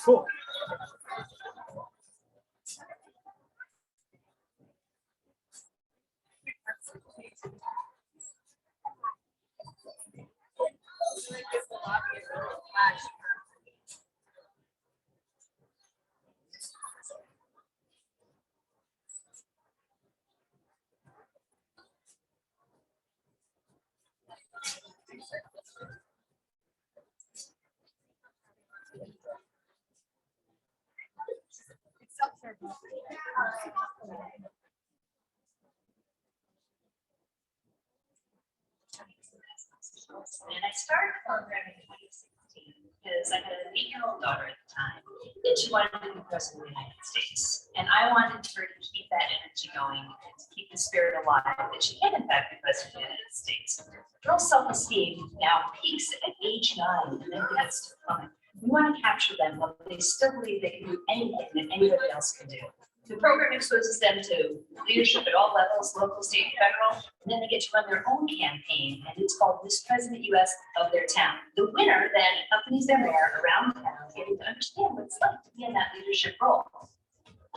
Cool. And I started the program in 2016 because I had an 8-year-old daughter at the time, and she wanted to be president of the United States. And I wanted her to keep that energy going and to keep the spirit alive that she can, in fact, be president of the United States. Girls' self-esteem now peaks at age 9 and then begins to plummet. We want to capture them while they still believe they can do anything that anybody else can do. The program exposes them to leadership at all levels, local, state, and federal, and then they get to run their own campaign, and it's called Miss President US of their town. The winner then accompanies their mayor around town, getting to understand what it's like to be in that leadership role.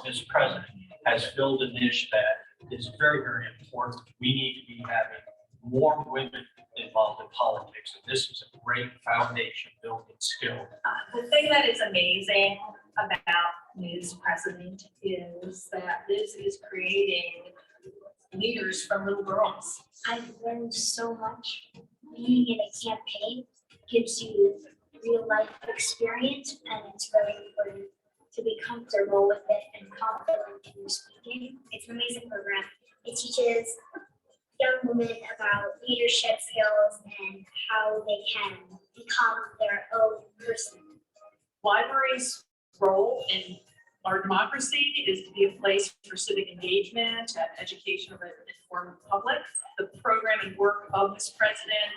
This president has filled a niche that is very, very important. We need to be having more women involved in politics, and this is a great foundation building skill. The thing that is amazing about Ms. President is that Liz is creating leaders from little girls. I've learned so much. Being in a campaign gives you real life experience, and it's very important to be comfortable with it and confident in your speaking. It's an amazing program. It teaches young women about leadership skills and how they can become their own person. Libraries' role in our democracy is to be a place for civic engagement and education of an informed public. The program and work of this president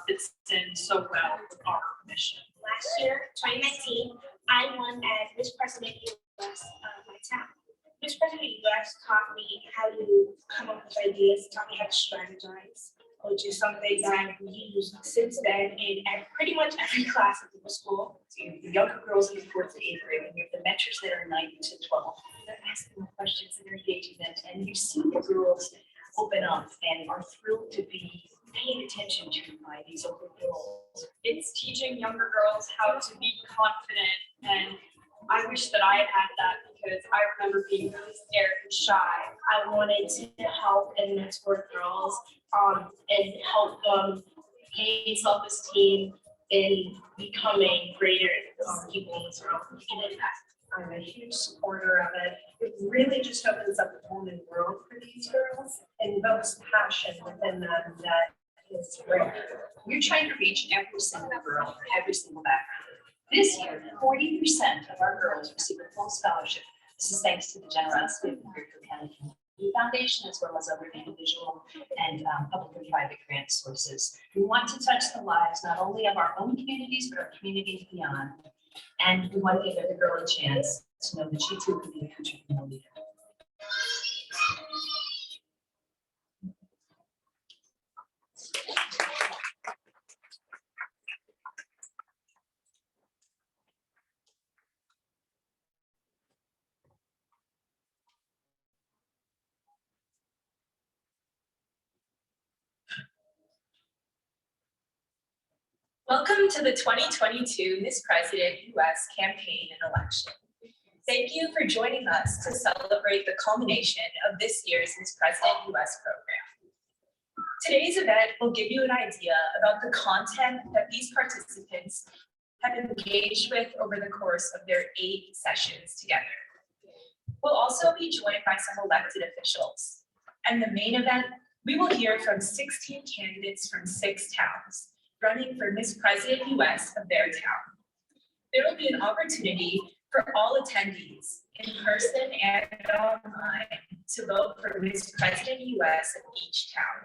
fits in so well with our mission. Last year, 2019, I won as Miss President US of my town. Miss President US taught me how to come up with ideas, taught me how to strategize, which is something that I've used since then in pretty much every class at the school. So you have the younger girls in the 4th to 8th grade, and you have the mentors that are 9 to 12. They're asking them questions and they're engaging them, and you see the girls open up and are thrilled to be paid attention to by these older girls. It's teaching younger girls how to be confident, and I wish that I had had that because I remember being really scared and shy. I wanted to help and mentor girls and help them gain self-esteem in becoming greater people in this world. I'm a huge supporter of it. It really just opens up a whole new world for these girls and evokes passion within them that is great. We're trying to reach every single girl, every single background. This year, 40% of our girls receive a full scholarship. This is thanks to the generosity of the Ridgefield County Community Foundation, as well as other individual and public and private grant sources. We want to touch the lives not only of our own communities, but our communities beyond. And we want to give every girl a chance to know that she too can be a future female leader. Welcome to the 2022 Miss President US campaign and election. Thank you for joining us to celebrate the culmination of this year's Miss President US program. Today's event will give you an idea about the content that these participants have engaged with over the course of their 8 sessions together. We'll also be joined by some elected officials. And the main event, we will hear from 16 candidates from 6 towns running for Miss President US of their town. There will be an opportunity for all attendees, in person and online, to vote for Miss President US of each town.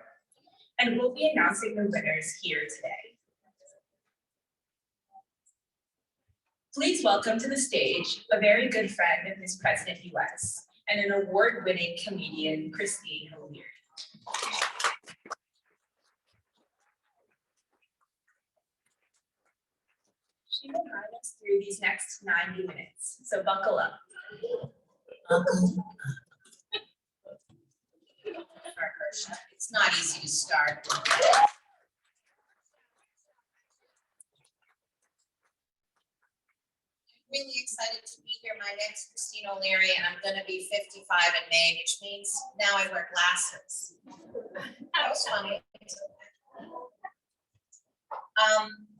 And we'll be announcing the winners here today. Please welcome to the stage a very good friend of Miss President US and an award-winning comedian, Christine O'Leary. She will guide us through these next 90 minutes, so buckle up. It's not easy to start. Really excited to be here. My name's Christine O'Leary and I'm gonna be 55 in May, which means now I wear glasses. That was funny.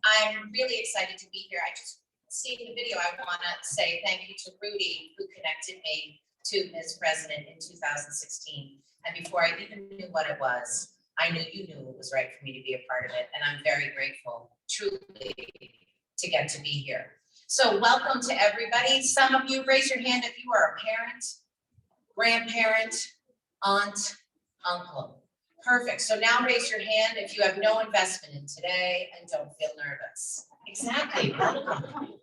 I'm really excited to be here. I just seen the video. I wanna say thank you to Rudy who connected me to Ms. President in 2016. And before I even knew what it was, I knew you knew it was right for me to be a part of it. And I'm very grateful, truly, to get to be here. So welcome to everybody. Some of you raise your hand if you are a parent, grandparent, aunt, uncle. Perfect. So now raise your hand if you have no investment in today and don't feel nervous. Exactly. Welcome.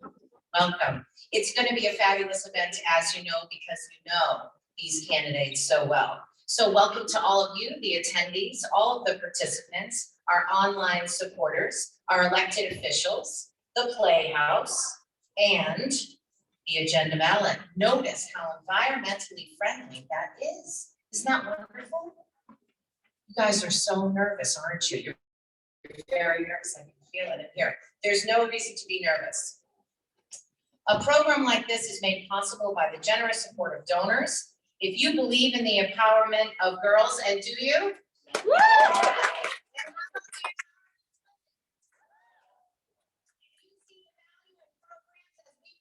Welcome. It's going to be a fabulous event, as you know, because you know these candidates so well. So welcome to all of you, the attendees, all of the participants, our online supporters, our elected officials, the Playhouse, and the agenda ballot. Notice how environmentally friendly that is. Isn't that wonderful? You guys are so nervous, aren't you? You're very nervous. I can feel it in here. There's no reason to be nervous. A program like this is made possible by the generous support of donors. If you believe in the empowerment of girls, and do you? Woo!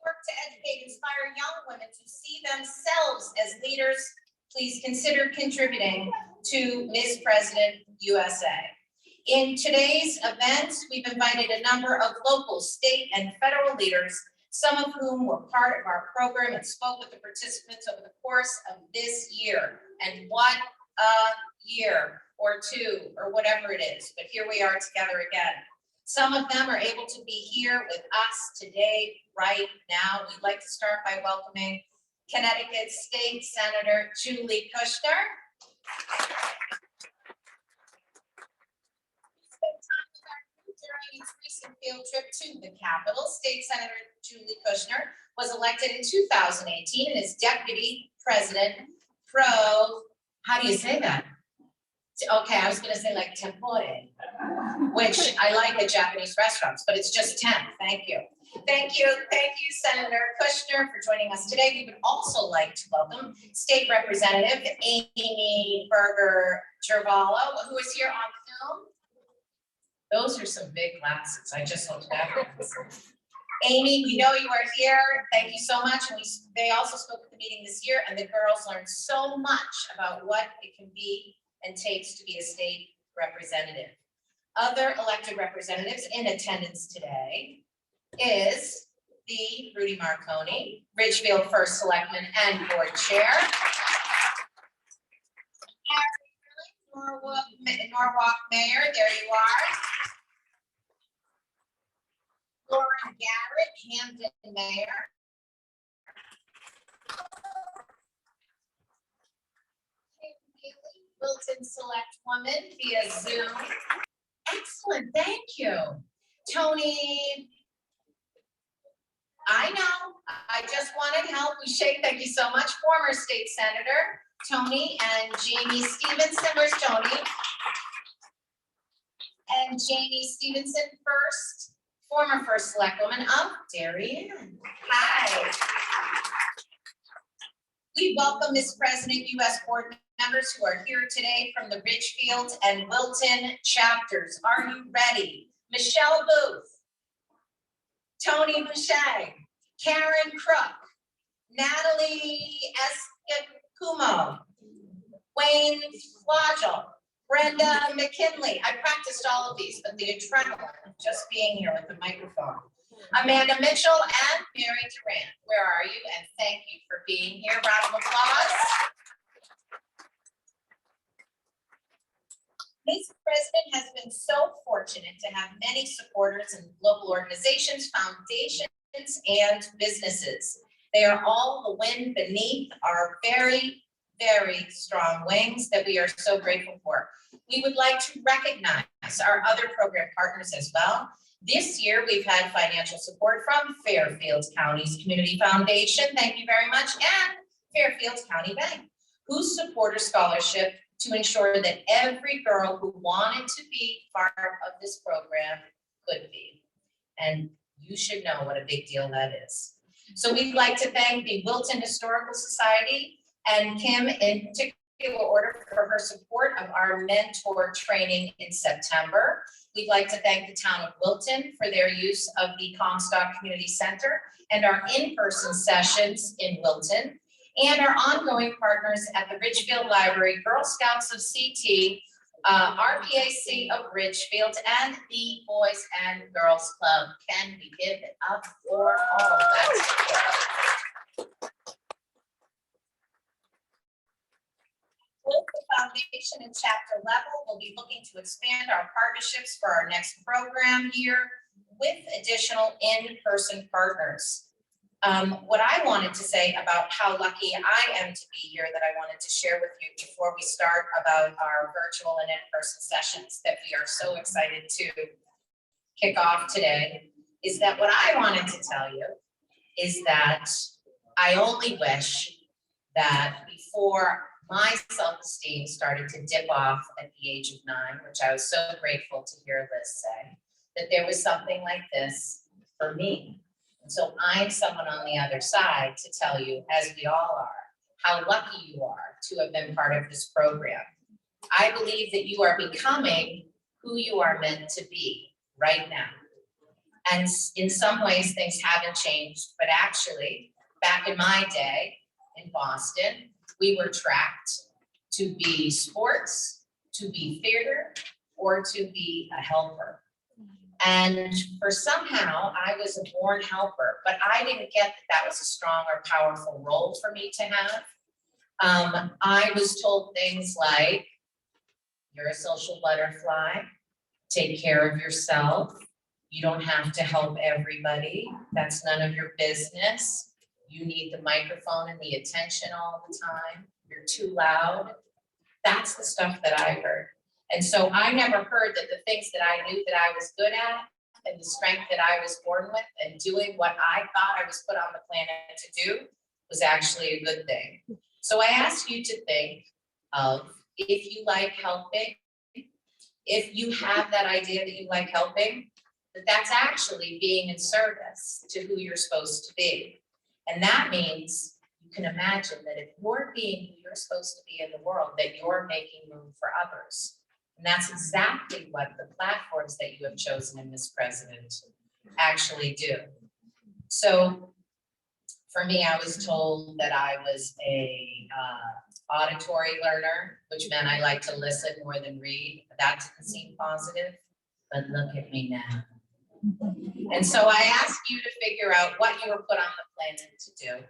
Work to educate, inspire young women to see themselves as leaders, please consider contributing to Ms. President USA. In today's event, we've invited a number of local, state, and federal leaders, some of whom were part of our program and spoke with the participants over the course of this year. And what a year, or two, or whatever it is. But here we are together again. Some of them are able to be here with us today, right now. We'd like to start by welcoming Connecticut State Senator Julie Kushner. During its recent field trip to the Capitol, State Senator Julie Kushner was elected in 2018 and is Deputy President Pro, how do you say that? Okay, I was gonna say like tempore, which I like at Japanese restaurants, but it's just temp. Thank you. Thank you, Senator Kushner, for joining us today. We would also like to welcome State Representative Amy Berger-Gervalo, who is here on film. Those are some big glasses. I just looked at them. Amy, we know you are here. Thank you so much. And they also spoke at the meeting this year, and the girls learned so much about what it can be and takes to be a state representative. Other elected representatives in attendance today is the Rudy Marconi, Ridgefield First Selectman and Board Chair. Norwalk Mayor, there you are. Lauren Garrett, Hamden Mayor. Wilton Select Woman via Zoom. Excellent, thank you. Tony, I know, I just wanted help. We shake, thank you so much. Former state senator, Tony and Jamie Stevenson. Where's Tony? And Jamie Stevenson, former first select woman of Darien. Hi. We welcome Ms. President, U.S. board members who are here today from the Ridgefield and Wilton chapters. Are you ready? Michelle Booth, Tony Boucher, Karen Crook, Natalie Escacumo, Wayne Flagel, Brenda McKinley. I practiced all of these, but the adrenaline of just being here with the microphone. Amanda Mitchell and Mary Durant. Where are you? And thank you for being here. Round of applause. Ms. President has been so fortunate to have many supporters in local organizations, foundations, and businesses. They are all the wind beneath our very, very strong wings that we are so grateful for. We would like to recognize our other program partners as well. This year, we've had financial support from Fairfield County's Community Foundation, thank you very much, and Fairfield County Bank, whose supporter scholarship to ensure that every girl who wanted to be part of this program could be. And you should know what a big deal that is. So we'd like to thank the Wilton Historical Society and Kim in particular order for her support of our mentor training in September. We'd like to thank the town of Wilton for their use of the Comstock Community Center and our in-person sessions in Wilton, and our ongoing partners at the Ridgefield Library, Girl Scouts of CT, RPAC of Ridgefield, and the Boys and Girls Club. Can we give it up for all that support? With the foundation and chapter level, we'll be looking to expand our partnerships for our next program year with additional in-person partners. What I wanted to say about how lucky I am to be here that I wanted to share with you before we start about our virtual and in-person sessions that we are so excited to kick off today is that what I wanted to tell you is that I only wish that before my self-esteem started to dip off at the age of 9, which I was so grateful to hear Liz say, that there was something like this for me. And so I'm someone on the other side to tell you, as we all are, how lucky you are to have been part of this program. I believe that you are becoming who you are meant to be right now. And in some ways, things haven't changed, but actually, back in my day in Boston, we were tracked to be sports, to be theater, or to be a helper. And for somehow, I was a born helper, but I didn't get that that was a strong or powerful role for me to have. I was told things like, you're a social butterfly, take care of yourself, you don't have to help everybody, that's none of your business. You need the microphone and the attention all the time. You're too loud. That's the stuff that I heard. And so I never heard that the things that I knew that I was good at and the strength that I was born with and doing what I thought I was put on the planet to do was actually a good thing. So I ask you to think of, if you like helping, if you have that idea that you like helping, that that's actually being in service to who you're supposed to be. And that means you can imagine that if you're being who you're supposed to be in the world, that you're making room for others. And that's exactly what the platforms that you have chosen in Miss President actually do. So for me, I was told that I was a auditory learner, which meant I like to listen more than read. That didn't seem positive, but look at me now. And so I ask you to figure out what you were put on the planet to do.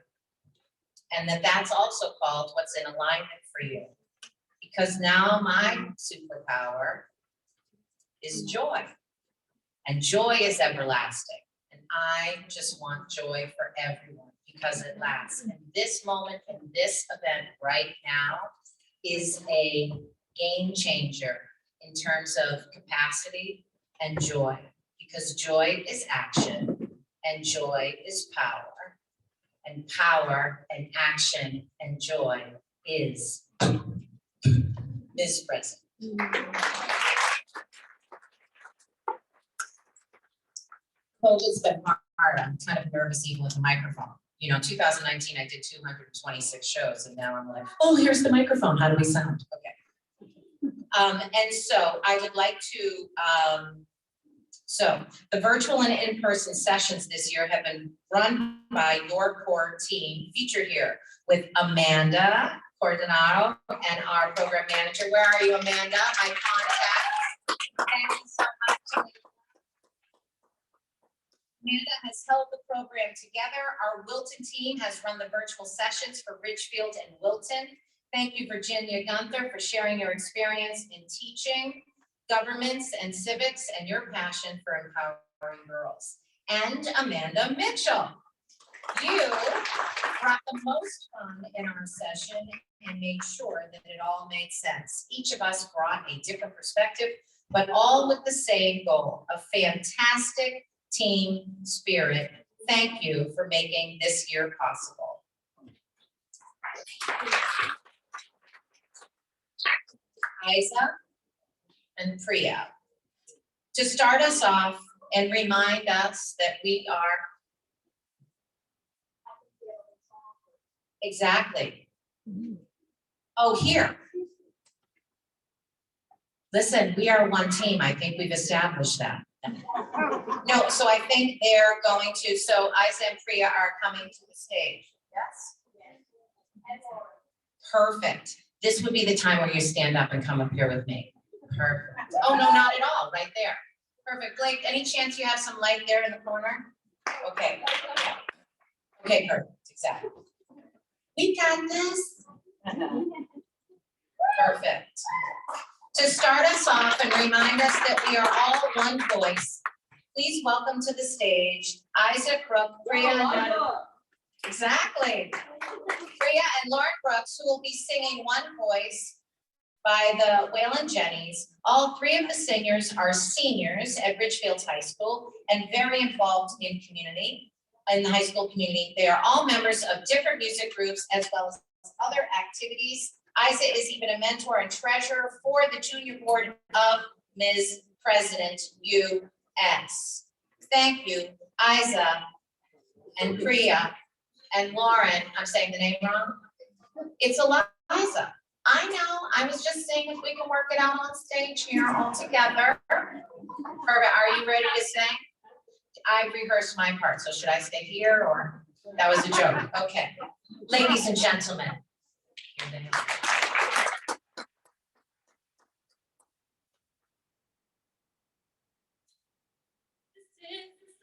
And that's also called what's in alignment for you. Because now my superpower is joy. And joy is everlasting. And I just want joy for everyone because it lasts. And this moment and this event right now is a game changer in terms of capacity and joy. Because joy is action and joy is power. And power and action and joy is Ms. President. COVID's been hard. I'm kind of nervous even with the microphone. You know, 2019, I did 226 shows and now I'm like, oh, here's the microphone. How do we sound? Okay. And so I would like to, so the virtual and in-person sessions this year have been run by your core team featured here with Amanda Cordonaro and our program manager. Where are you, Amanda? My contact. Thank you so much. Amanda has held the program together. Our Wilton team has run the virtual sessions for Ridgefield and Wilton. Thank you, Virginia Gunther, for sharing your experience in teaching governments and civics and your passion for empowering girls. And Amanda Mitchell, you brought the most fun in our session and made sure that it all made sense. Each of us brought a different perspective, but all with the same goal, a fantastic team spirit. Thank you for making this year possible. Aiza and Priya, to start us off and remind us that we are exactly. Oh, here. Listen, we are one team. I think we've established that. No, so I think they're going to, so Aiza and Priya are coming to the stage. Yes? Perfect. This would be the time where you stand up and come up here with me. Perfect. Oh, no, not at all. Right there. Perfect. Blake, any chance you have some light there in the corner? Okay. Okay, perfect. Exactly. We got this. Perfect. To start us off and remind us that we are all one voice, please welcome to the stage Aiza Crook, Priya. Exactly. Priya and Lauren Brooks, who will be singing One Voice by the Whalen Jennies. All three of the singers are seniors at Ridgefield High School and very involved in the high school community. They are all members of different music groups as well as other activities. Aiza is even a mentor and treasurer for the junior board of Ms. President US. Thank you, Aiza and Priya and Lauren. I'm saying the name wrong. It's Aiza. I know, I was just saying if we can work it out on stage here all together. Perfect, are you ready to sing? I rehearsed my part, so should I stay here or? That was a joke, okay. Ladies and gentlemen.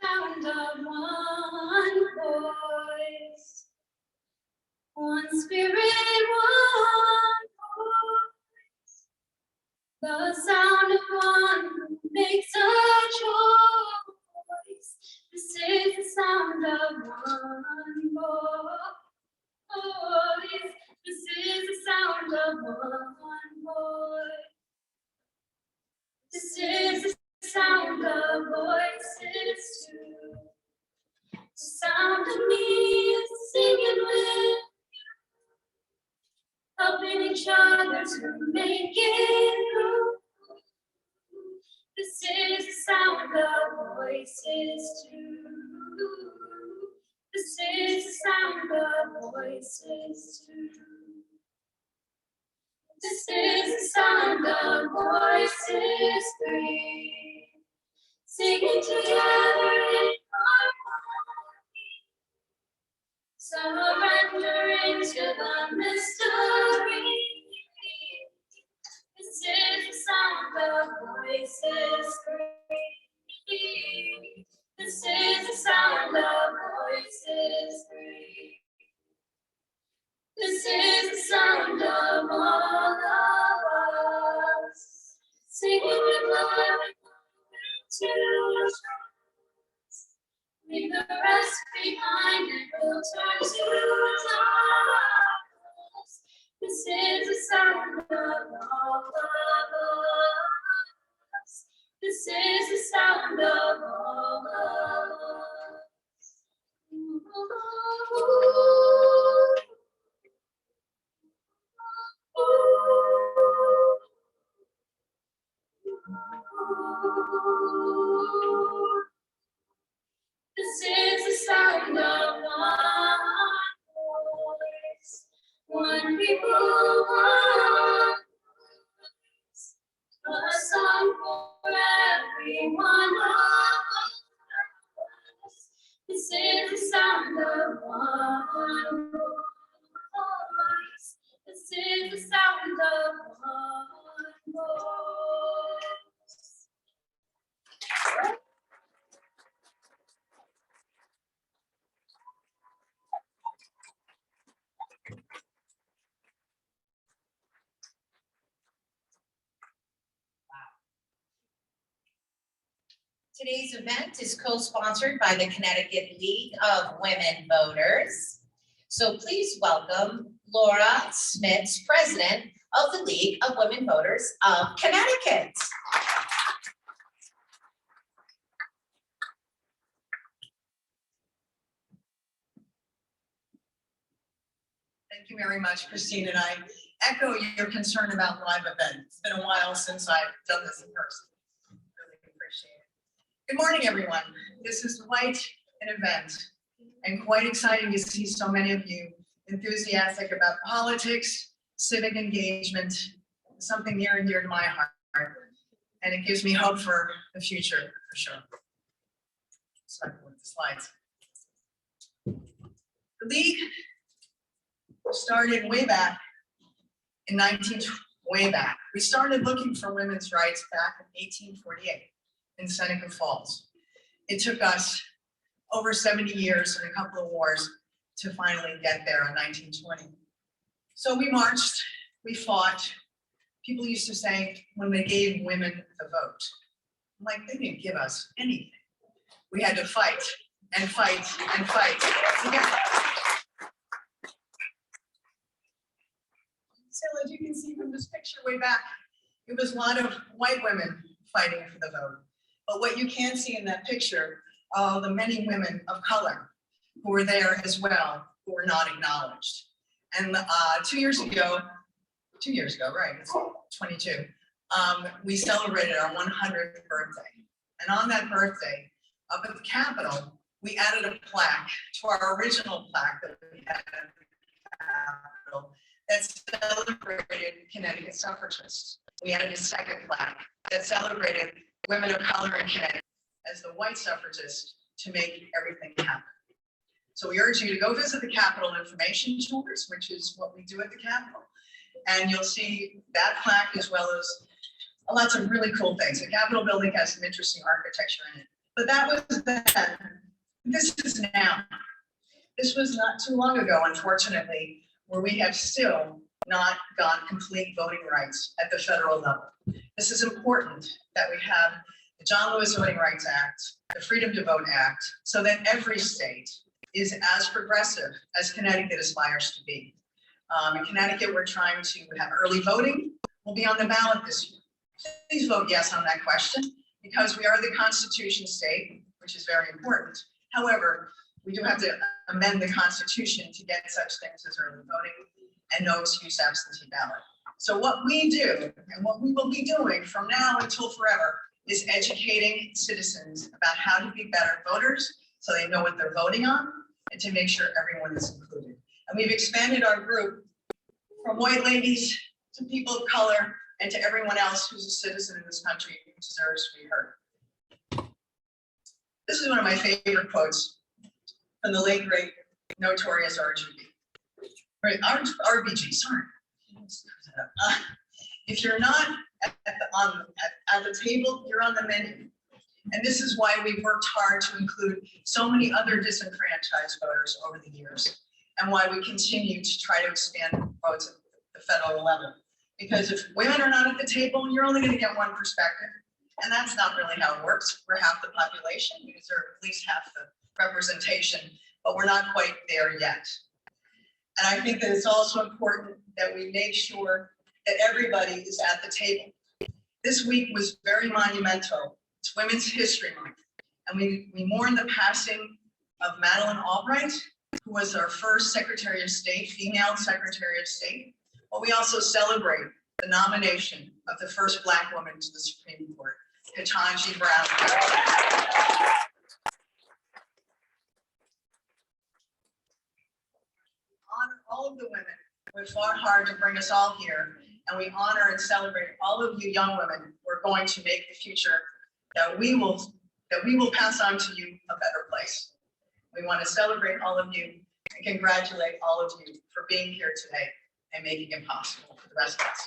Sound of one voice, one spirit, one voice. The sound of one who makes a choice. This is the sound of one voice. This is the sound of one voice. This is the sound of voices too. The sound of me singing with you, helping each other to make it through. This is the sound of voices too. This is the sound of voices too. This is the sound of voices three, singing together in harmony, surrendering to the mystery. This is the sound of voices three. This is the sound of voices three. This is the sound of all of us, singing with love to trust. Leave the rest behind and we'll turn to us. This is the sound of all of us. This is the sound of all of us. This is the sound of one voice, one people, one voice, a song for every one of us. This is the sound of one voice. This is the sound of one voice. Today's event is co-sponsored by the Connecticut League of Women Voters. So please welcome Laura Smits, President of the League of Women Voters of Connecticut. Thank you very much, Christine, and I echo your concern about live events. It's been a while since I've done this in person. Really appreciate it. Good morning, everyone. This is quite an event and quite exciting to see so many of you enthusiastic about politics, civic engagement, something near and dear to my heart. And it gives me hope for the future, for sure. Sorry with the slides. The League started way back in way back. We started looking for women's rights back in 1848 in Seneca Falls. It took us over 70 years and a couple of wars to finally get there in 1920. So we marched, we fought. People used to say when they gave women the vote, I'm like, they didn't give us anything. We had to fight and fight and fight together. So as you can see from this picture way back, it was a lot of white women fighting for the vote. But what you can see in that picture are the many women of color who were there as well, who were not acknowledged. And 2 years ago, right, it's 22, we celebrated our 100th birthday. And on that birthday, up at the Capitol, we added a plaque to our original plaque that we had at the Capitol that celebrated Connecticut suffragists. We added a second plaque that celebrated women of color in Connecticut as the white suffragists to make everything happen. So we urge you to go visit the Capitol information tours, which is what we do at the Capitol. And you'll see that plaque as well as lots of really cool things. The Capitol building has some interesting architecture in it. But that was then. This is now. This was not too long ago, unfortunately, where we have still not got complete voting rights at the federal level. This is important that we have the John Lewis Voting Rights Act, the Freedom to Vote Act, so that every state is as progressive as Connecticut aspires to be. In Connecticut, we're trying to have early voting. We'll be on the ballot this year. Please vote yes on that question, because we are the Constitution state, which is very important. However, we do have to amend the Constitution to get such things as early voting and no excuse absentee ballot. So what we do and what we will be doing from now until forever is educating citizens about how to be better voters so they know what they're voting on and to make sure everyone is included. And we've expanded our group from white ladies to people of color and to everyone else who's a citizen in this country who deserves to be heard. This is one of my favorite quotes from the late, great, notorious RGB. Right, RBG, sorry. If you're not at the table, you're on the menu. And this is why we've worked hard to include so many other disenfranchised voters over the years, and why we continue to try to expand votes at the federal level. Because if women are not at the table, you're only going to get one perspective. And that's not really how it works. We're half the population. We deserve at least half the representation, but we're not quite there yet. And I think that it's also important that we make sure that everybody is at the table. This week was very monumental. It's Women's History Month. And we mourn the passing of Madeleine Albright, who was our first Secretary of State, female Secretary of State. But we also celebrate the nomination of the first Black woman to the Supreme Court, Ketanji Brown. Honor all of the women who have fought hard to bring us all here, and we honor and celebrate all of you young women who are going to make the future that we will pass on to you a better place. We want to celebrate all of you and congratulate all of you for being here today and making it possible for the rest of us.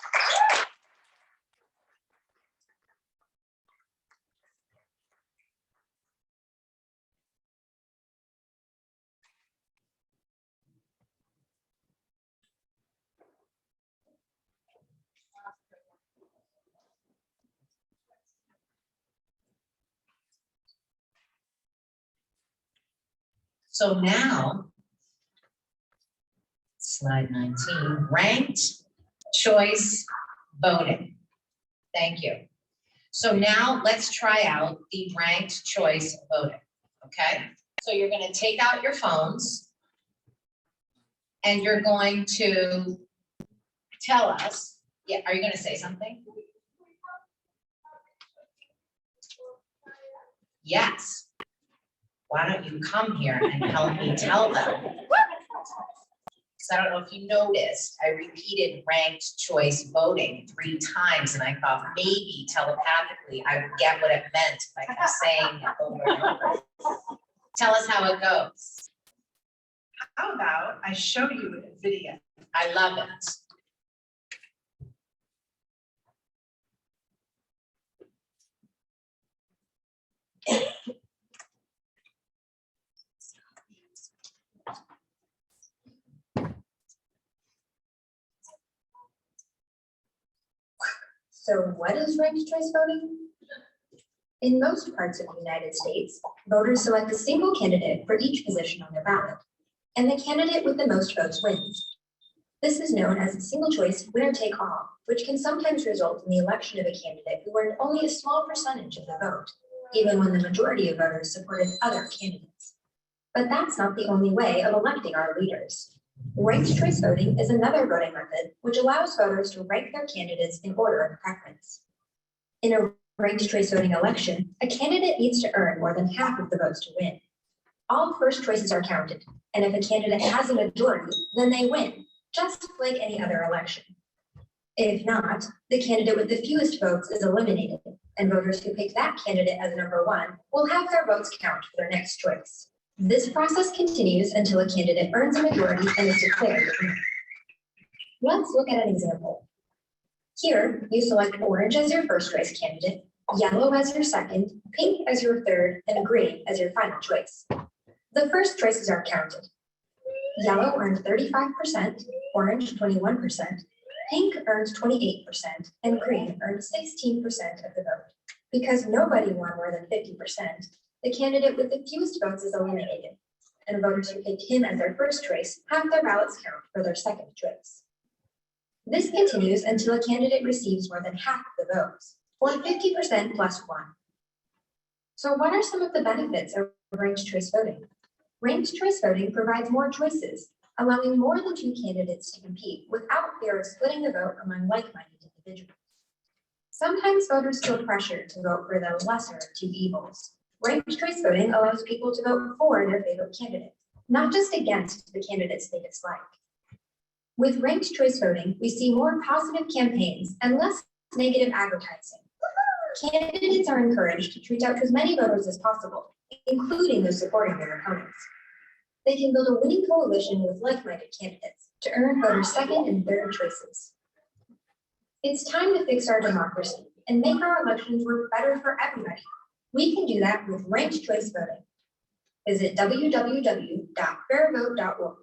So now, slide 19, ranked choice voting. Thank you. So now let's try out the ranked choice voting, okay? So you're gonna take out your phones. And you're going to tell us, yeah, are you gonna say something? Yes. Why don't you come here and help me tell them? Because I don't know if you noticed, I repeated ranked choice voting 3 times, and I thought maybe telepathically I would get what it meant if I kept saying it over and over. Tell us how it goes. How about I show you a video? I love it. So what is ranked choice voting? In most parts of the United States, voters select a single candidate for each position on their ballot, and the candidate with the most votes wins. This is known as a single choice winner take all, which can sometimes result in the election of a candidate who earned only a small percentage of the vote, even when the majority of voters supported other candidates. But that's not the only way of electing our leaders. Ranked choice voting is another voting method which allows voters to rank their candidates in order of preference. In a ranked choice voting election, a candidate needs to earn more than half of the votes to win. All first choices are counted, and if a candidate has a majority, then they win, just like any other election. If not, the candidate with the fewest votes is eliminated, and voters who pick that candidate as number 1 will have their votes count for their next choice. This process continues until a candidate earns a majority and is declared the winner. Let's look at an example. Here, you select orange as your first choice candidate, yellow as your second, pink as your third, and green as your final choice. The first choices are counted. Yellow earned 35%, orange 21%, pink earned 28%, and green earned 16% of the vote. Because nobody won more than 50%, the candidate with the fewest votes is eliminated, and voters who picked him as their first choice have their ballots count for their second choice. This continues until a candidate receives more than half of the votes, or 50% plus 1. So what are some of the benefits of ranked choice voting? Ranked choice voting provides more choices, allowing more than 2 candidates to compete without fear of splitting the vote among like-minded individuals. Sometimes voters feel pressured to vote for the lesser of 2 evils. Ranked choice voting allows people to vote for their favorite candidate, not just against the candidates they dislike. With ranked choice voting, we see more positive campaigns and less negative advertising. Candidates are encouraged to reach out to as many voters as possible, including those supporting their opponents. They can build a winning coalition with like-minded candidates to earn voters' second and third choices. It's time to fix our democracy and make our elections work better for everybody. We can do that with ranked choice voting. Visit www.fairvote.org.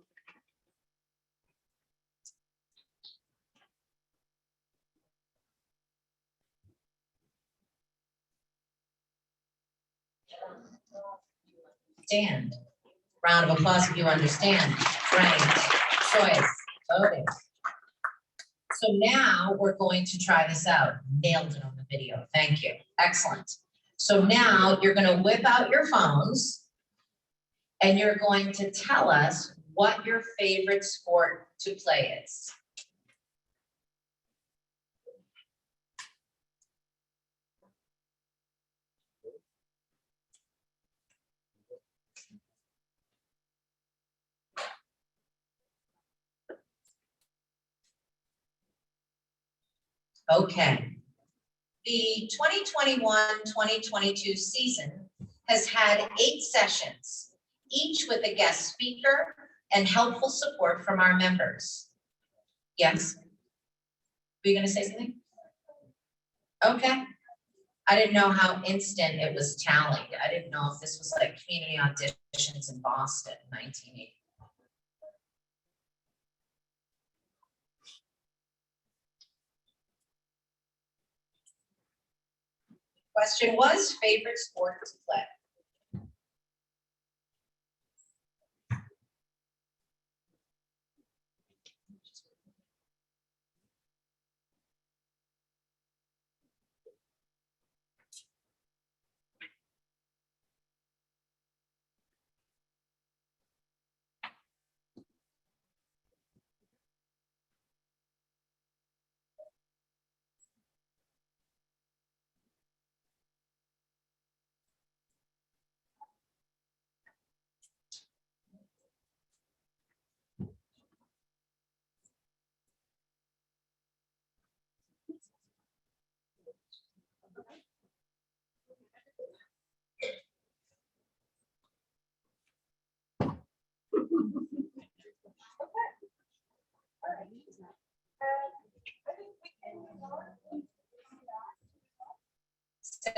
Stand. Round of applause if you understand. Ranked choice voting. So now we're going to try this out. Nailed it on the video. Thank you. Excellent. So now you're going to whip out your phones and you're going to tell us what your favorite sport to play is. Okay. The 2021-2022 season has had 8 sessions, each with a guest speaker and helpful support from our members. Yes? Were you going to say something? Okay. I didn't know how instant it was tallied. I didn't know if this was like community auditions in Boston in 1980. Question was favorite sport to play.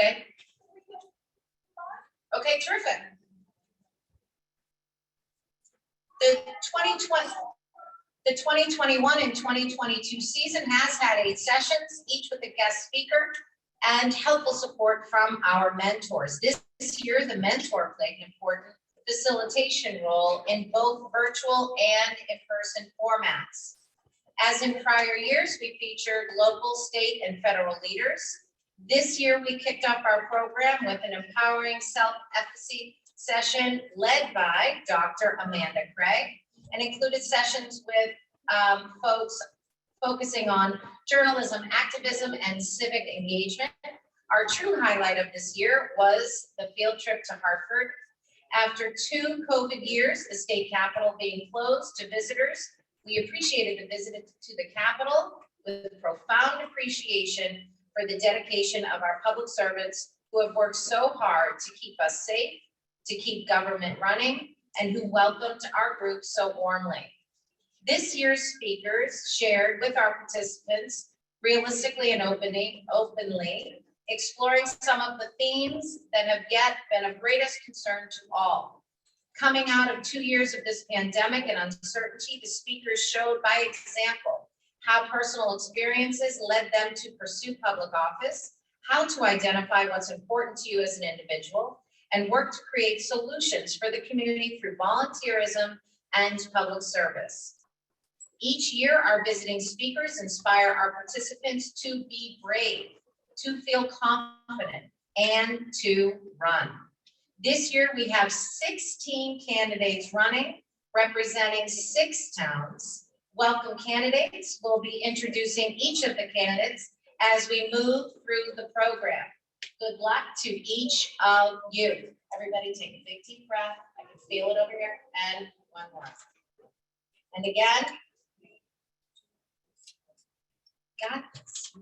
Okay. Okay, terrific. The 2021 and 2022 season has had 8 sessions, each with a guest speaker and helpful support from our mentors. This year, the mentor played an important facilitation role in both virtual and in-person formats. As in prior years, we featured local, state, and federal leaders. This year, we kicked off our program with an empowering self-efficacy session led by Dr. Amanda Craig, and included sessions with folks focusing on journalism, activism, and civic engagement. Our true highlight of this year was the field trip to Hartford. After 2 COVID years, the state capitol being closed to visitors, we appreciated the visit to the Capitol with profound appreciation for the dedication of our public servants who have worked so hard to keep us safe, to keep government running, and who welcomed our group so warmly. This year's speakers shared with our participants realistically and openly, exploring some of the themes that have yet been of greatest concern to all. Coming out of 2 years of this pandemic and uncertainty, the speakers showed by example how personal experiences led them to pursue public office, how to identify what's important to you as an individual, and work to create solutions for the community through volunteerism and public service. Each year, our visiting speakers inspire our participants to be brave, to feel confident, and to run. This year, we have 16 candidates running, representing 6 towns. Welcome candidates. We'll be introducing each of the candidates as we move through the program. Good luck to each of you. Everybody take a big deep breath. I can feel it over here. And one more. And again, got this.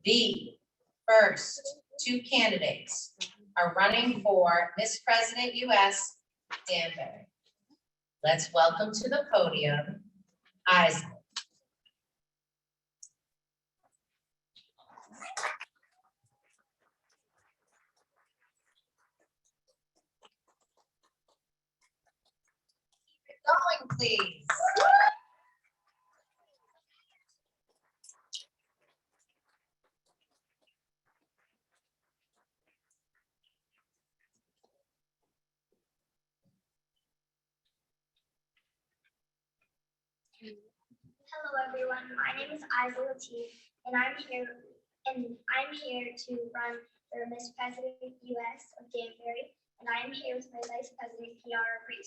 The first 2 candidates are running for Miss President US Danbury. Let's welcome to the podium, Aiza. Keep it going, please. Hello everyone, my name is Aiza, and I'm here to run for Miss President US of Danbury, and I am here with my Vice President Kiara, Brie.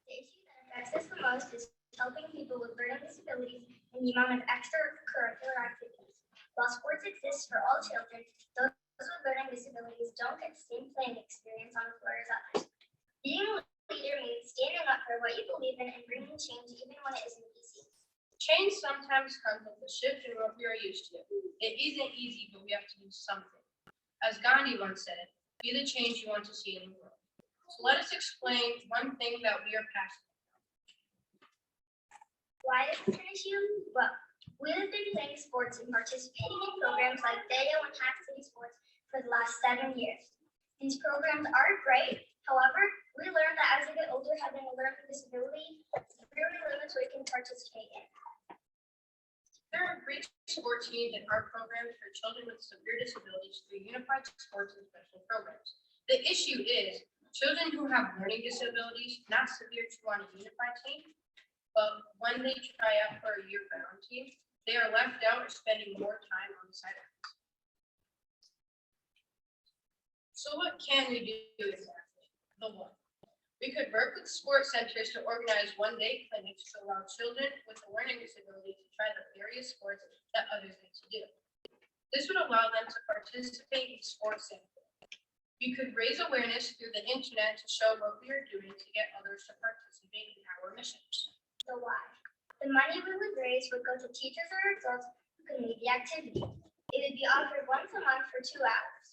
The issue that affects us the most is helping people with learning disabilities and the amount of extracurricular activities. While sports exist for all children, those with learning disabilities don't get the same playing experience on the floor as others. Being a leader means standing up for what you believe in and bringing change even when it isn't easy. Change sometimes comes with a shift in what we are used to. It isn't easy, but we have to do something. As Gandhi once said, be the change you want to see in the world. So let us explain one thing that we are passionate about. Why is this an issue? Well, we have been playing sports and participating in programs like Deo and Hack City Sports for the last 7 years. These programs are great. However, we learned that as we get older, having a learning disability severely limits what we can participate in. There are great sport teams and art programs for children with severe disabilities through unified sports and special programs. The issue is children who have learning disabilities, not severe, to on a unified team, but when they try out for a year-round team, they are left out or spending more time on the sidelines. So what can we do exactly? The what? We could work with sports centers to organize one-day clinics to allow children with a learning disability to try the various sports that others need to do. This would allow them to participate in sports safely. We could raise awareness through the internet to show what we are doing to get others to participate in our missions. So why? The money we would raise would go to teachers or adults who can lead the activity. It would be offered once a month for 2 hours.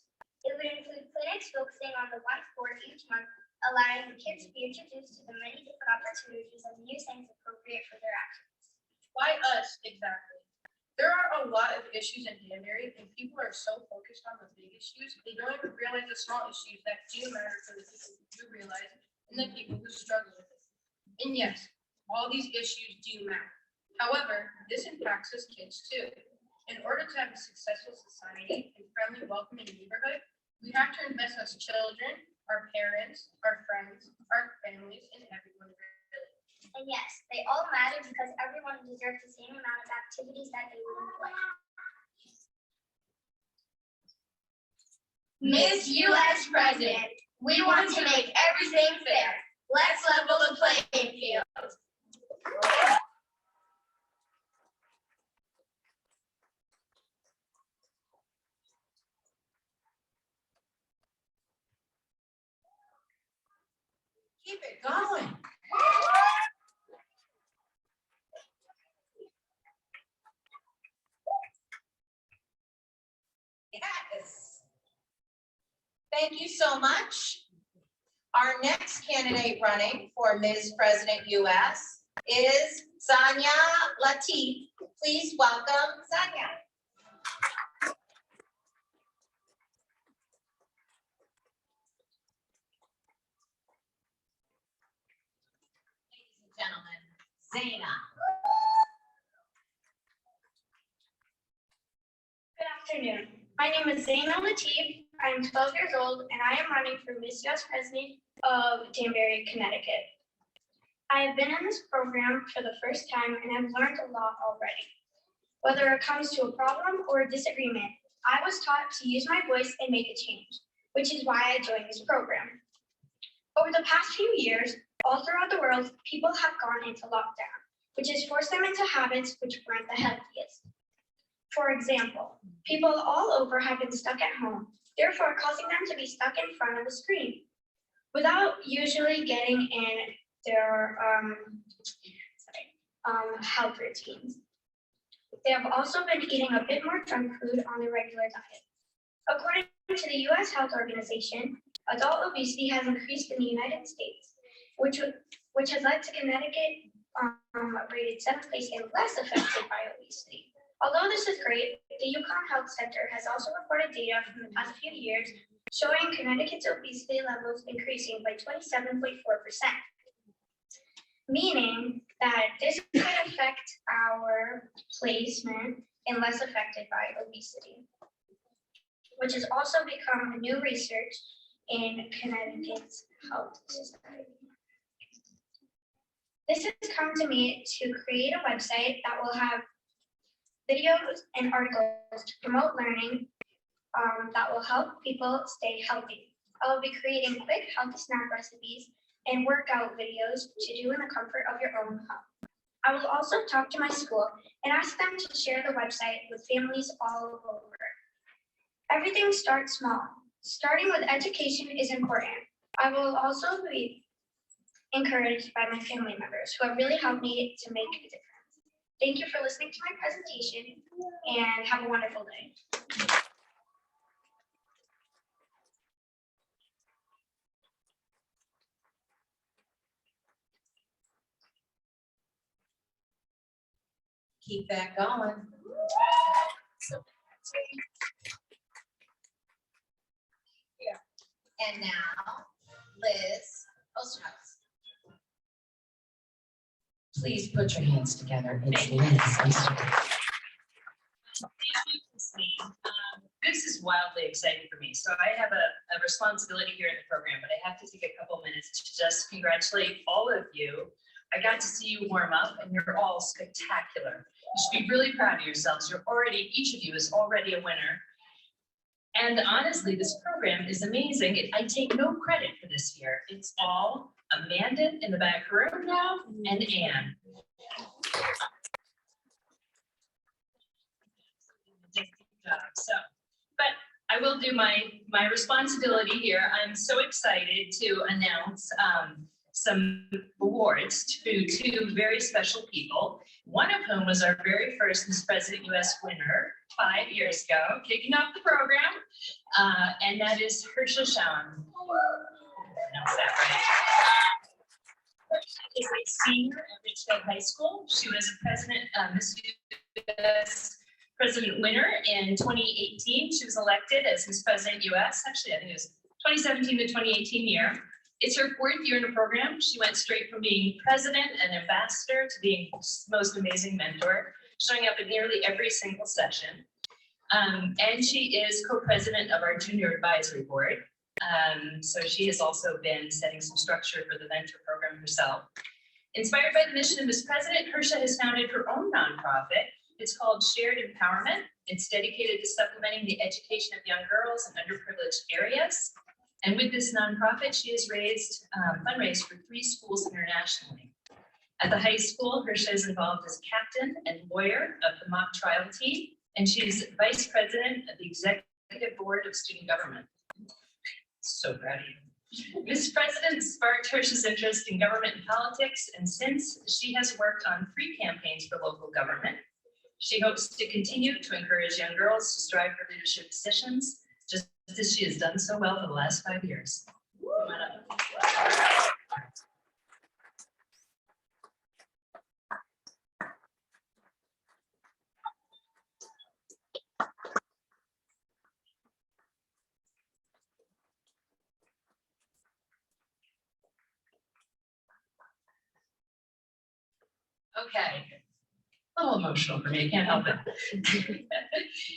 It would include clinics focusing on the one sport each month, allowing the kids to be introduced to the many different opportunities and new things appropriate for their actions. Why us exactly? There are a lot of issues in Danbury, and people are so focused on the big issues, they don't even realize the small issues that do matter for the people who do realize and the people who struggle with it. And yes, all these issues do matter. However, this impacts us kids too. In order to have a successful society and friendly, welcoming neighborhood, we have to invest as children, our parents, our friends, our families, and everyone really. And yes, they all matter because everyone deserves the same amount of activities that they would enjoy. Miss US President, we want to make everything fair. Let's level the playing field. Keep it going. Yes. Thank you so much. Our next candidate running for Ms. President US is Sanya Latif. Please welcome Sanya. Ladies and gentlemen, Zaina. Good afternoon. My name is Zaina Latif. I am 12 years old and I am running for Miss US President of Danbury, Connecticut. I have been in this program for the first time and I've learned a lot already. Whether it comes to a problem or a disagreement, I was taught to use my voice and make a change, which is why I joined this program. Over the past few years, all throughout the world, people have gone into lockdown, which has forced them into habits which weren't the healthiest. For example, people all over have been stuck at home, therefore causing them to be stuck in front of a screen without usually getting in their health routines. They have also been eating a bit more junk food on their regular diet. According to the U.S. Health Organization, adult obesity has increased in the United States, which has led to Connecticut rated 7th place and less affected by obesity. Although this is great, the Yukon Health Center has also reported data from the past few years showing Connecticut's obesity levels increasing by 27.4%, meaning that this could affect our placement and less affected by obesity, which has also become new research in Connecticut's health society. This has come to me to create a website that will have videos and articles to promote learning that will help people stay healthy. I will be creating quick healthy snack recipes and workout videos to do in the comfort of your own home. I will also talk to my school and ask them to share the website with families all over. Everything starts small. Starting with education is important. I will also be encouraged by my family members who have really helped me to make a difference. Thank you for listening to my presentation and have a wonderful day. Keep that going. And now, Liz Osterhaus. Please put your hands together. It's Liz Osterhaus. This is wildly exciting for me. So I have a responsibility here in the program, but I have to take a couple minutes to just congratulate all of you. I got to see you warm up and you're all spectacular. You should be really proud of yourselves. You're already, each of you is already a winner. And honestly, this program is amazing. I take no credit for this year. It's all Amanda in the back room now and Anne. So, but I will do my responsibility here. I'm so excited to announce some awards to two very special people, one of whom was our very first Miss President US winner 5 years ago, kicking off the program, and that is Shaherazad. pronounce that right. Is a senior at Ridgefield High School. She was a Miss US President winner in 2018. She was elected as Miss President US. Actually, I think it was 2017 to 2018 year. It's her 4th year in the program. She went straight from being president and ambassador to being most amazing mentor, showing up at nearly every single session. And she is co-president of our junior advisory board. So she has also been setting some structure for the mentor program herself. Inspired by the mission of Miss President, Hersha has founded her own nonprofit. It's called Shared Empowerment. It's dedicated to supplementing the education of young girls in underprivileged areas. And with this nonprofit, she has fundraised for 3 schools internationally. At the high school, Hersha is involved as captain and lawyer of the mock trial team, and she's vice president of the executive board of student government. So proud of you. Miss President sparked Hersha's interest in government and politics, and since she has worked on 3 campaigns for local government, she hopes to continue to encourage young girls to strive for leadership positions, just as she has done so well for the last 5 years. Come on up. Okay, a little emotional for me, can't help it.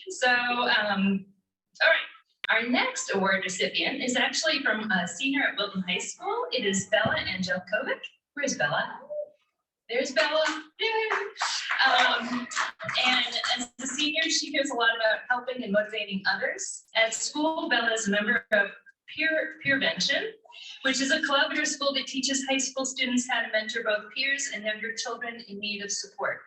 So, all right, our next award recipient is actually from a senior at Wilton High School. It is Bella Angelkovic. Where's Bella? There's Bella. Yay. And as a senior, she cares a lot about helping and motivating others. At school, Bella is a member of Peervention, which is a club at her school that teaches high school students how to mentor both peers and younger children in need of support.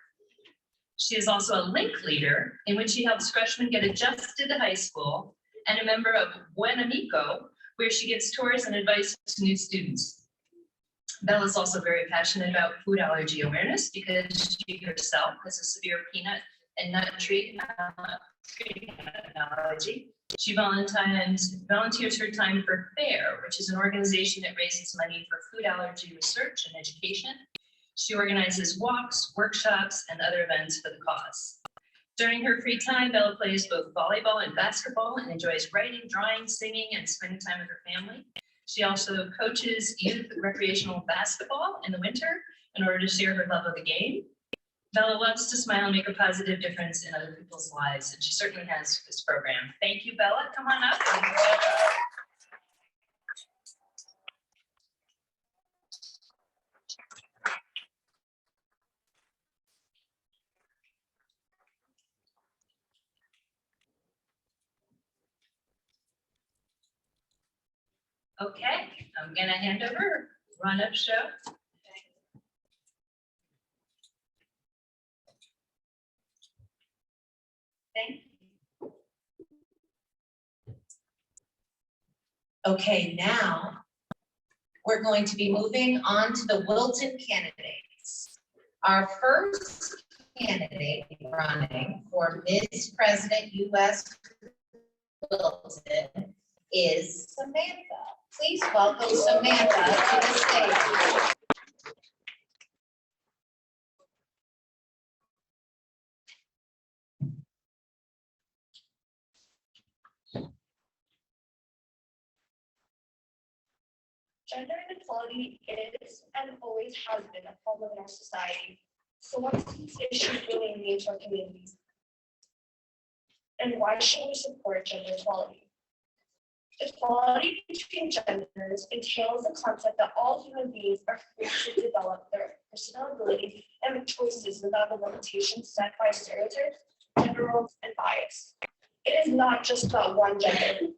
She is also a link leader in which she helps freshmen get adjusted to high school, and a member of Buen Amigo, where she gives tours and advice to new students. Bella is also very passionate about food allergy awareness because she herself has a severe peanut and nut tree allergy. She volunteers her time for FAIR, which is an organization that raises money for food allergy research and education. She organizes walks, workshops, and other events for the cause. During her free time, Bella plays both volleyball and basketball and enjoys writing, drawing, singing, and spending time with her family. She also coaches youth recreational basketball in the winter in order to share her love of the game. Bella loves to smile and make a positive difference in other people's lives, and she certainly has this program. Thank you, Bella. Come on up. Okay, I'm gonna hand over run-up show. Thank you. Okay, now we're going to be moving on to the Wilton candidates. Our first candidate running for Miss President US Wilton is Samantha. Please welcome Samantha to the stage. Gender inequality is and always has been a problem in our society. So what does this issue really mean to our communities? And why should we support gender equality? Equality between genders entails the concept that all human beings are free to develop their personal abilities and make choices without the limitations set by stereotypes, gender roles, and bias. It is not just about one gender.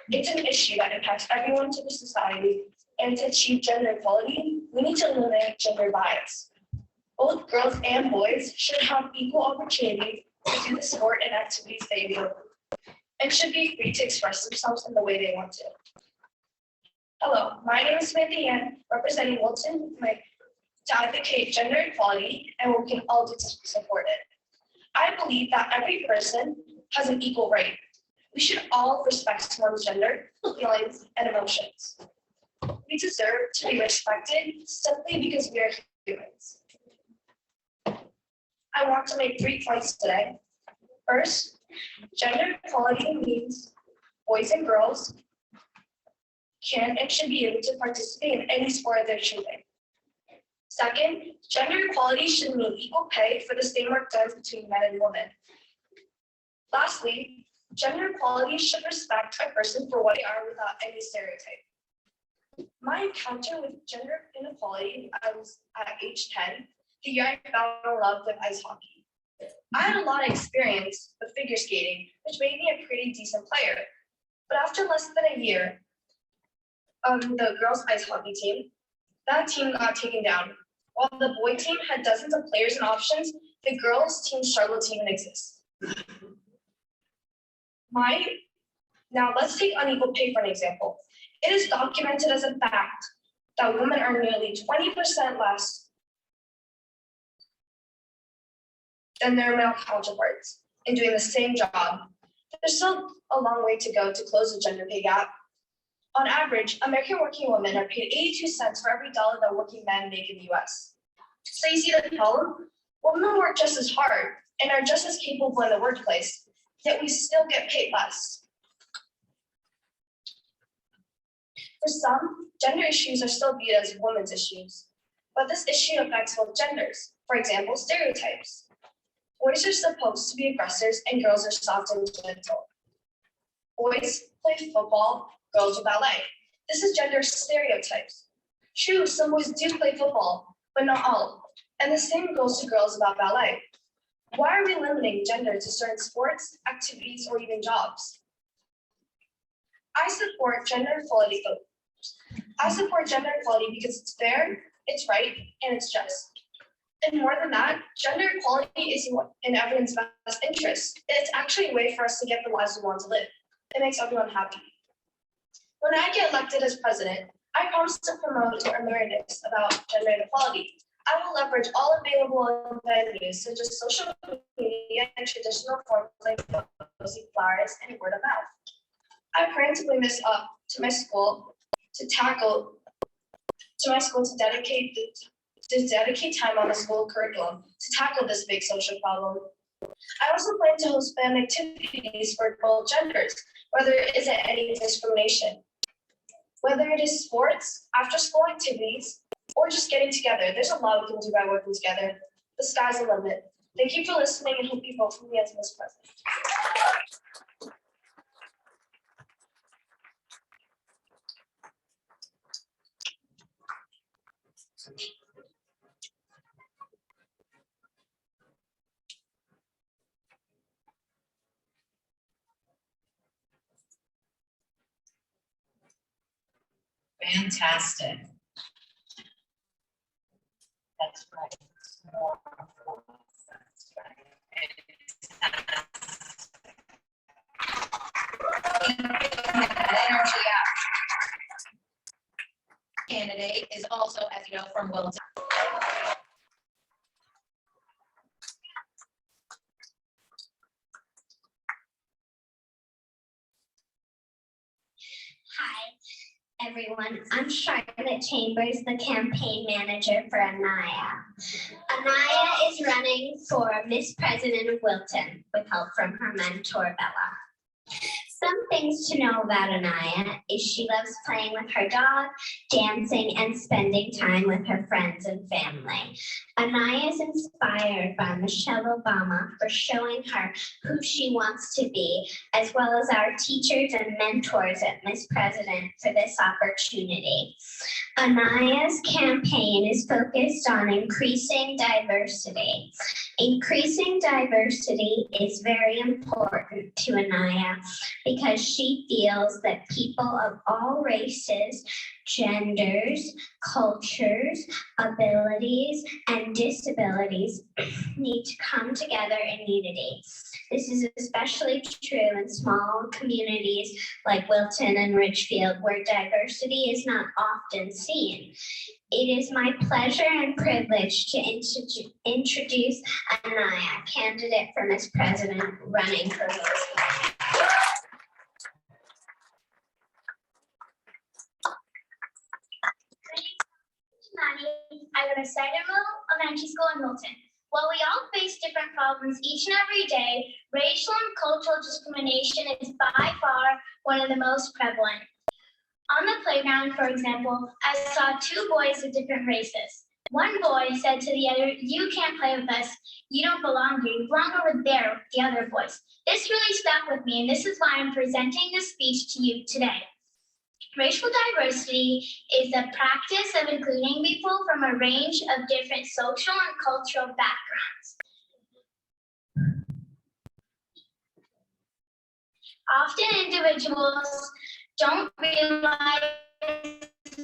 It's an issue that impacts everyone in the society, and to achieve gender equality, we need to eliminate gender bias. Both girls and boys should have equal opportunities to do the sport and activities they do, and should be free to express themselves in the way they want to. Hello, my name is Samantha Yan, representing Wilton to advocate gender equality, and we can all do to support it. I believe that every person has an equal right. We should all respect one's gender, feelings, and emotions. We deserve to be respected simply because we are humans. I want to make 3 points today. First, gender equality means boys and girls can and should be able to participate in any sport of their choosing. Second, gender equality should mean equal pay for the same work done between men and women. Lastly, gender equality should respect a person for what they are without any stereotype. My encounter with gender inequality, I was at age 10, the year I fell in love with ice hockey. I had a lot of experience with figure skating, which made me a pretty decent player. But after less than a year, the girls' ice hockey team, that team got taken down. While the boy team had dozens of players and options, the girls' team struggled to even exist. Now let's take unequal pay for an example. It is documented as a fact that women earn nearly 20% less than their male counterparts in doing the same job. There's still a long way to go to close the gender pay gap. On average, American working women are paid 82 cents for every dollar that working men make in the US. So you see the problem? Women work just as hard and are just as capable in the workplace, yet we still get paid less. For some, gender issues are still viewed as women's issues, but this issue affects both genders. For example, stereotypes. Boys are supposed to be aggressors and girls are soft and gentle. Boys play football, girls do ballet. This is gender stereotypes. True, some boys do play football, but not all. And the same goes to girls about ballet. Why are we limiting gender to certain sports, activities, or even jobs? I support gender equality because it's fair, it's right, and it's just. And more than that, gender equality is in everyone's best interest. It's actually a way for us to get the lives we want to live. It makes everyone happy. When I get elected as president, I promise to promote awareness about gender inequality. I will leverage all available venues such as social media and traditional forms like posting flyers and word of mouth. I plan to bring this up to my school to dedicate time on the school curriculum to tackle this big social problem. I also plan to host fun activities for both genders, whether it isn't any discrimination. Whether it is sports, after-school activities, or just getting together, there's a lot we can do by working together. The sky's the limit. Thank you for listening and hope you vote for me as Miss President. Fantastic. That's right. That's right. Candidate is also, as you know, from Wilton. Hi, everyone. I'm Charlotte Chambers, the campaign manager for Anaya. Anaya is running for Miss President of Wilton with help from her mentor, Bella. Some things to know about Anaya is she loves playing with her dog, dancing, and spending time with her friends and family. Anaya is inspired by Michelle Obama for showing her who she wants to be, as well as our teachers and mentors at Miss President for this opportunity. Anaya's campaign is focused on increasing diversity. Increasing diversity is very important to Anaya because she feels that people of all races, genders, cultures, abilities, and disabilities need to come together in unity. This is especially true in small communities like Wilton and Ridgefield, where diversity is not often seen. It is my pleasure and privilege to introduce Anaya, candidate for Miss President, running for Wilton. Cider Mill Elementary School in Wilton. While we all face different problems each and every day, racial and cultural discrimination is by far one of the most prevalent. On the playground, for example, I saw two boys of different races. One boy said to the other, "You can't play with us. You don't belong here. You belong over there with the other boys." This really stuck with me, and this is why I'm presenting this speech to you today. Racial diversity is the practice of including people from a range of different social and cultural backgrounds. Often individuals don't realize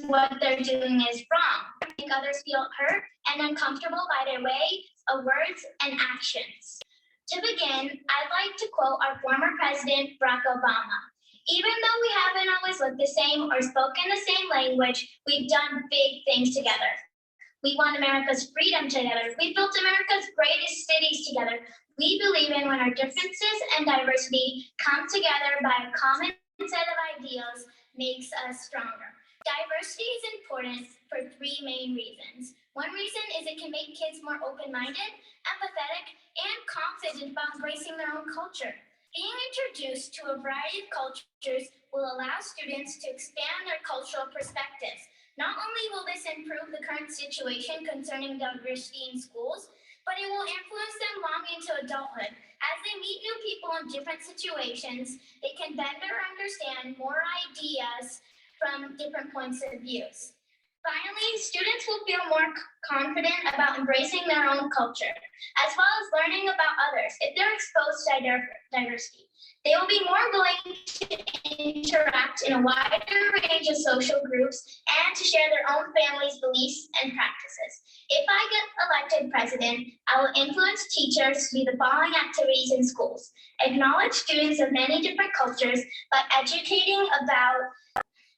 what they're doing is wrong. Make others feel hurt and uncomfortable by their way of words and actions. To begin, I'd like to quote our former president, Barack Obama. "Even though we haven't always looked the same or spoken the same language, we've done big things together. We won America's freedom together. We built America's greatest cities together. We believe in when our differences and diversity come together by a common set of ideals makes us stronger." Diversity is important for three main reasons. One reason is it can make kids more open-minded, empathetic, and confident about embracing their own culture. Being introduced to a variety of cultures will allow students to expand their cultural perspectives. Not only will this improve the current situation concerning diversity in schools, but it will influence them long into adulthood. As they meet new people in different situations, they can better understand more ideas from different points of view. Finally, students will feel more confident about embracing their own culture, as well as learning about others. If they're exposed to diversity, they will be more willing to interact in a wider range of social groups and to share their own family's beliefs and practices. If I get elected president, I will influence teachers to do the following activities in schools: acknowledge students of many different cultures by educating about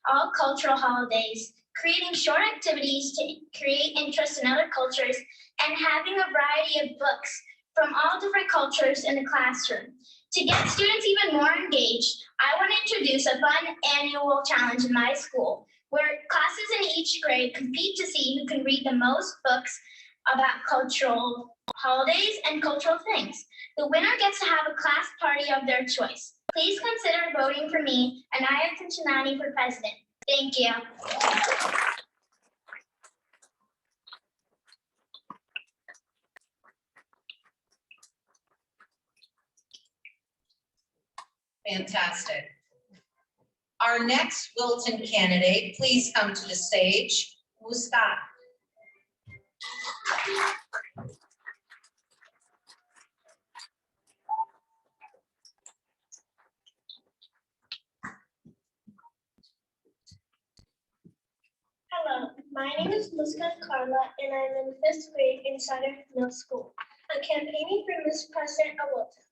all cultural holidays, creating short activities to create interest in other cultures, and having a variety of books from all different cultures in the classroom. To get students even more engaged, I want to introduce a fun annual challenge in my school, where classes in each grade compete to see who can read the most books about cultural holidays and cultural things. The winner gets to have a class party of their choice. Please consider voting for me, Anaya, for president. Thank you. Fantastic. Our next Wilton candidate, please come to the stage. Muskat. Hello, my name is Muskat Carla, and I'm in 5th grade in Cider Middle School. I'm campaigning for Miss President of Wilton.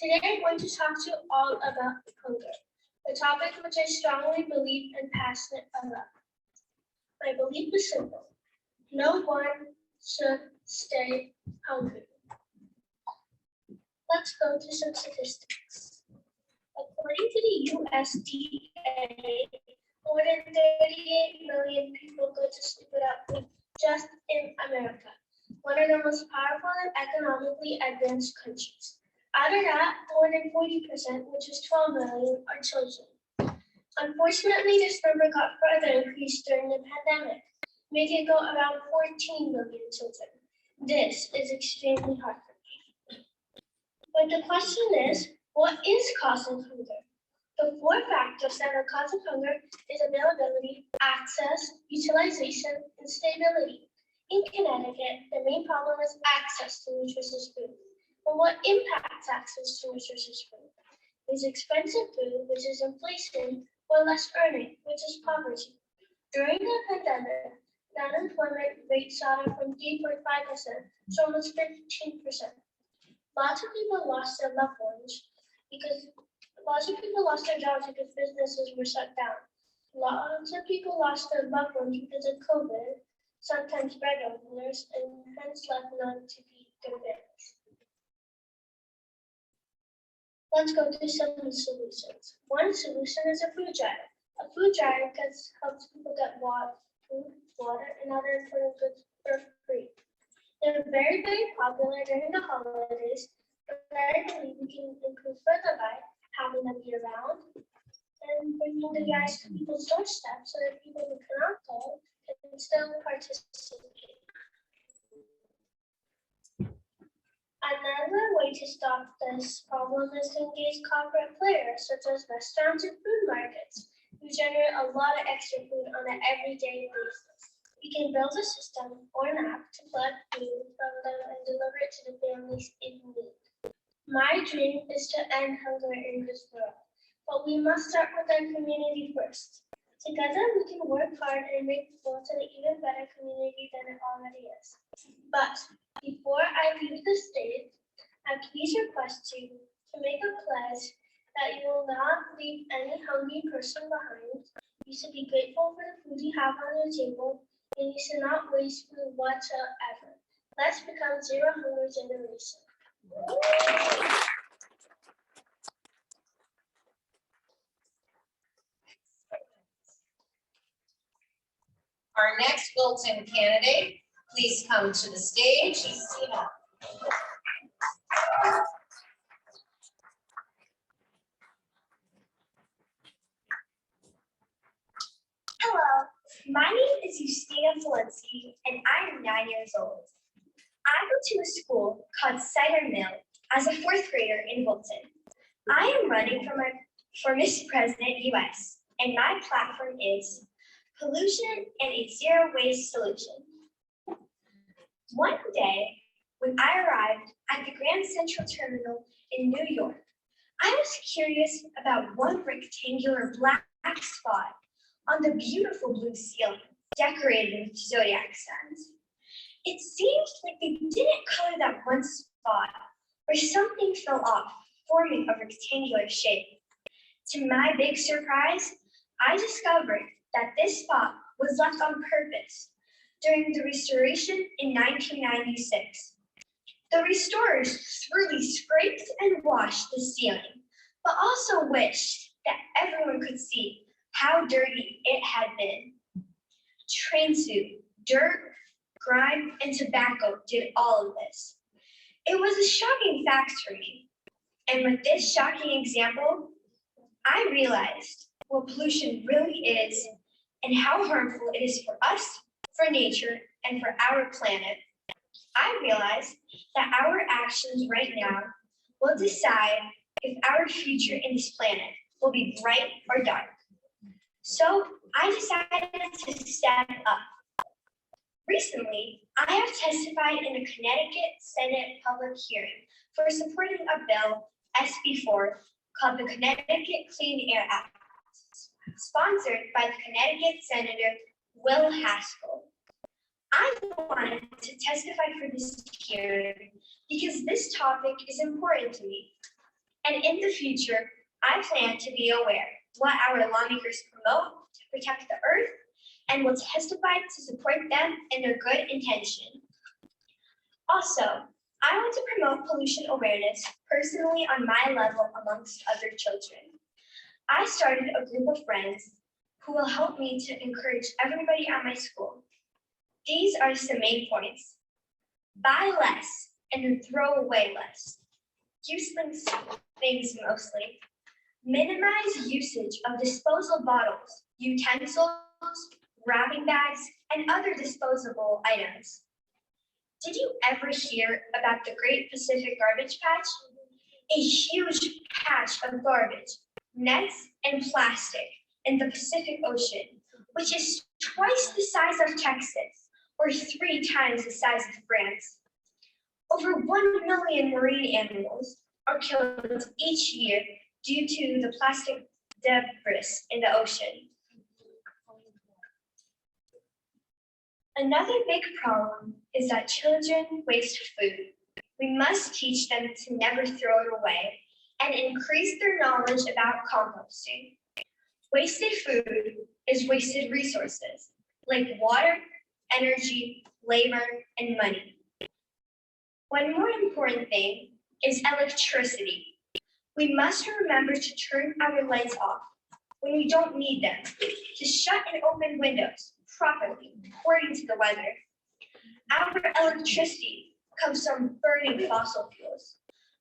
Today I'm going to talk to you all about hunger, a topic which I strongly believe and passionate about. My belief is simple: no one should stay hungry. Let's go to some statistics. According to the USDA, more than 38 million people go to sleep without food just in America, one of the most powerful and economically advanced countries. Out of that, more than 40%, which is 12 million, are children. Unfortunately, this number got further increased during the pandemic, making it go around 14 million children. This is extremely hard for me. But the question is, what is causing hunger? The 4 factors that are causing hunger is availability, access, utilization, and stability. In Connecticut, the main problem is access to nutritious food. But what impacts access to nutritious food? Is expensive food, which is inflation, or less earning, which is poverty. During the pandemic, the unemployment rate shot up from 3.5% to almost 15%. Lots of people lost their loved ones because lots of people lost their jobs because businesses were shut down. Lots of people lost their loved ones because of COVID, sometimes breadwinners, and hence left none to feed their families. Let's go through some solutions. One solution is a food drive. A food drive helps people get food, water, and other important goods for free. They're very, very popular during the holidays, but I believe we can improve further by having them year round and bringing the guys to people's doorsteps so that people who cannot go can still participate. Another way to stop this problem is to engage corporate players such as restaurants and food markets who generate a lot of extra food on an everyday basis. We can build a system or an app to collect food from them and deliver it to the families in need. My dream is to end hunger in this world, but we must start with our community first. Together, we can work hard and make the world an even better community than it already is. But before I leave the stage, I please request you to make a pledge that you will not leave any hungry person behind. You should be grateful for the food you have on your table, and you should not waste food whatsoever. Let's become zero hunger generation. Our next Wilton candidate, please come to the stage. Hello, my name is Justina Zelensky, and I am 9 years old. I go to a school called Cider Mill as a 4th grader in Wilton. I am running for Miss President US, and my platform is pollution and a zero waste solution. One day, when I arrived at the Grand Central Terminal in New York, I was curious about one rectangular black spot on the beautiful blue ceiling, decorated with zodiac signs. It seemed like they didn't color that one spot, or something fell off, forming a rectangular shape. To my big surprise, I discovered that this spot was left on purpose during the restoration in 1996. The restorers thoroughly scraped and washed the ceiling, but also wished that everyone could see how dirty it had been. Train soot, dirt, grime, and tobacco did all of this. It was a shocking fact for me. And with this shocking example, I realized what pollution really is and how harmful it is for us, for nature, and for our planet. I realized that our actions right now will decide if our future in this planet will be bright or dark. So I decided to step up. Recently, I have testified in a Connecticut Senate public hearing for supporting a bill, SB4, called the Connecticut Clean Air Act, sponsored by the Connecticut Senator Will Haskell. I wanted to testify for this hearing because this topic is important to me. And in the future, I plan to be aware what our lawmakers promote to protect the earth and will testify to support them in their good intention. Also, I want to promote pollution awareness personally on my level amongst other children. I started a group of friends who will help me to encourage everybody at my school. These are some main points. Buy less and throw away less. Useless things mostly. Minimize usage of disposable bottles, utensils, wrapping bags, and other disposable items. Did you ever hear about the Great Pacific Garbage Patch? A huge patch of garbage, nets, and plastic in the Pacific Ocean, which is twice the size of Texas, or 3 times the size of France. Over 1 million marine animals are killed each year due to the plastic debris in the ocean. Another big problem is that children waste food. We must teach them to never throw it away and increase their knowledge about composting. Wasted food is wasted resources like water, energy, labor, and money. One more important thing is electricity. We must remember to turn our lights off when we don't need them, to shut and open windows properly according to the weather. Our electricity comes from burning fossil fuels,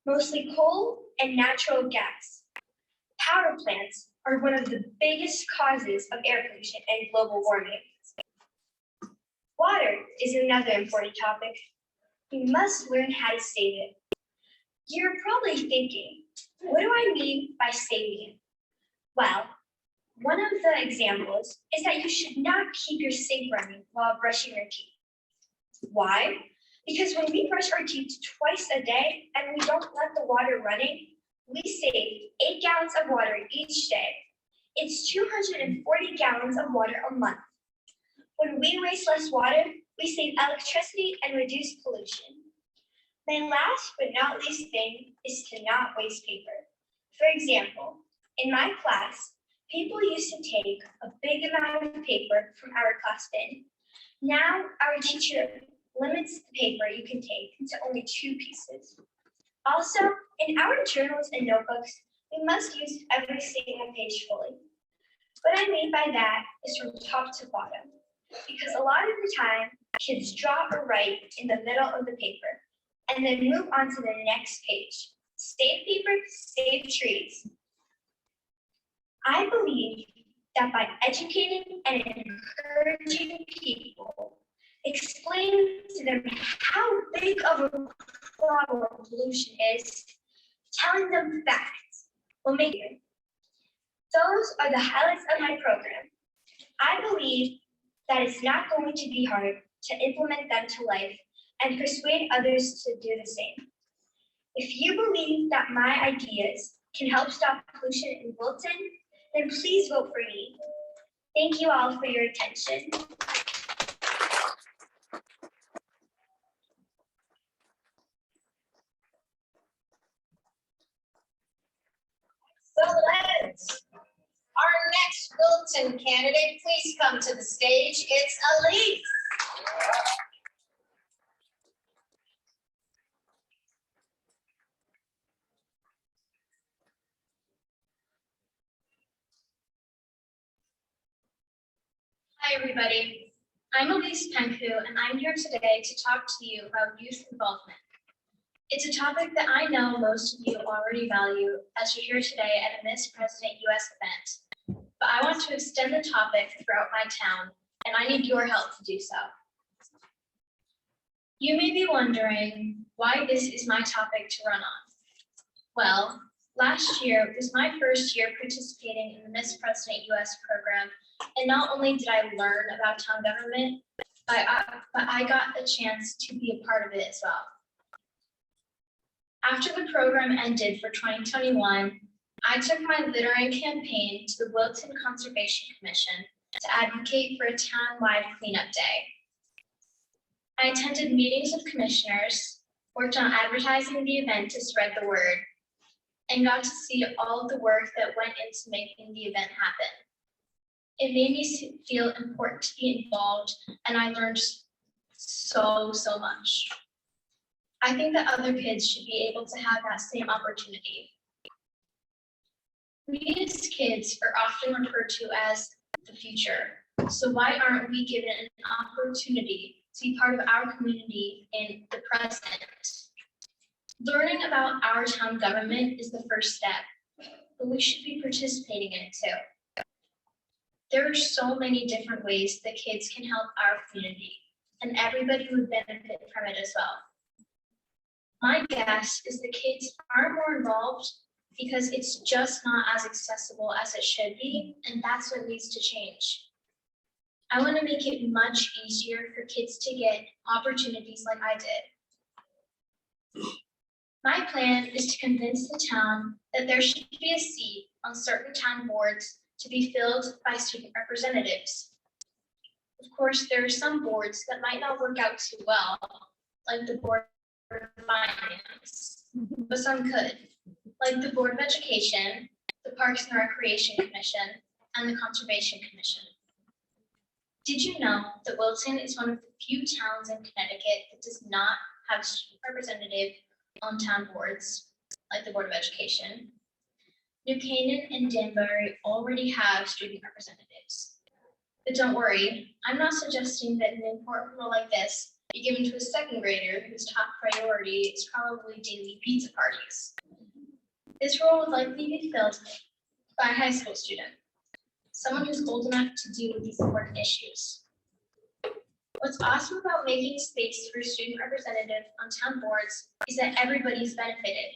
mostly coal and natural gas. Power plants are one of the biggest causes of air pollution and global warming. Water is another important topic. We must learn how to save it. You're probably thinking, what do I mean by saving it? Well, one of the examples is that you should not keep your sink running while brushing your teeth. Why? Because when we brush our teeth twice a day and we don't let the water running, we save 8 gallons of water each day. It's 240 gallons of water a month. When we waste less water, we save electricity and reduce pollution. My last but not least thing is to not waste paper. For example, in my class, people used to take a big amount of paper from our class bin. Now our teacher limits the paper you can take to only 2 pieces. Also, in our journals and notebooks, we must use every single page fully. What I mean by that is from top to bottom, because a lot of the time, kids draw or write in the middle of the paper and then move on to the next page. Save paper, save trees. I believe that by educating and encouraging people, explaining to them how big of a problem pollution is, telling them facts will make it. Those are the highlights of my program. I believe that it's not going to be hard to implement them to life and persuade others to do the same. If you believe that my ideas can help stop pollution in Wilton, then please vote for me. Thank you all for your attention. So let's, our next Wilton candidate, please come to the stage. It's Elise. Hi, everybody. I'm Elise Penku, and I'm here today to talk to you about youth involvement. It's a topic that I know most of you already value, as you're here today at a Miss President US event. But I want to extend the topic throughout my town, and I need your help to do so. You may be wondering why this is my topic to run on. Well, last year was my first year participating in the Miss President US program, and not only did I learn about town government, but I got a chance to be a part of it as well. After the program ended for 2021, I took my littering campaign to the Wilton Conservation Commission to advocate for a town-wide cleanup day. I attended meetings with commissioners, worked on advertising the event to spread the word, and got to see all of the work that went into making the event happen. It made me feel important to be involved, and I learned so much. I think that other kids should be able to have that same opportunity. We as kids are often referred to as the future, so why aren't we given an opportunity to be part of our community in the present? Learning about our town government is the first step, but we should be participating in it too. There are so many different ways that kids can help our community, and everybody would benefit from it as well. My guess is the kids aren't more involved because it's just not as accessible as it should be, and that's what needs to change. I want to make it much easier for kids to get opportunities like I did. My plan is to convince the town that there should be a seat on certain town boards to be filled by student representatives. Of course, there are some boards that might not work out too well, like the Board of Finance, but some could, like the Board of Education, the Parks and Recreation Commission, and the Conservation Commission. Did you know that Wilton is one of the few towns in Connecticut that does not have a student representative on town boards, like the Board of Education? New Canaan and Danbury already have student representatives. But don't worry, I'm not suggesting that an important role like this be given to a second grader whose top priority is probably daily pizza parties. This role would likely be filled by a high school student, someone who's old enough to deal with these important issues. What's awesome about making space for student representatives on town boards is that everybody's benefited.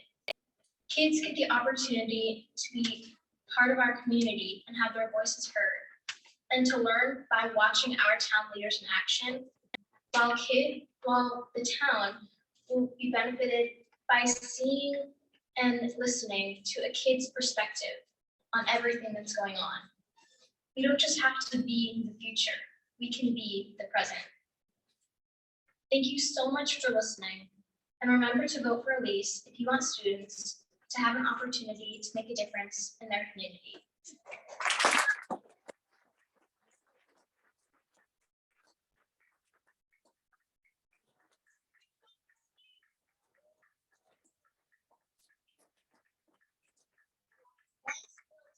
Kids get the opportunity to be part of our community and have their voices heard, and to learn by watching our town leaders in action, while the town will be benefited by seeing and listening to a kid's perspective on everything that's going on. We don't just have to be the future, we can be the present. Thank you so much for listening, and remember to vote for Elise if you want students to have an opportunity to make a difference in their community.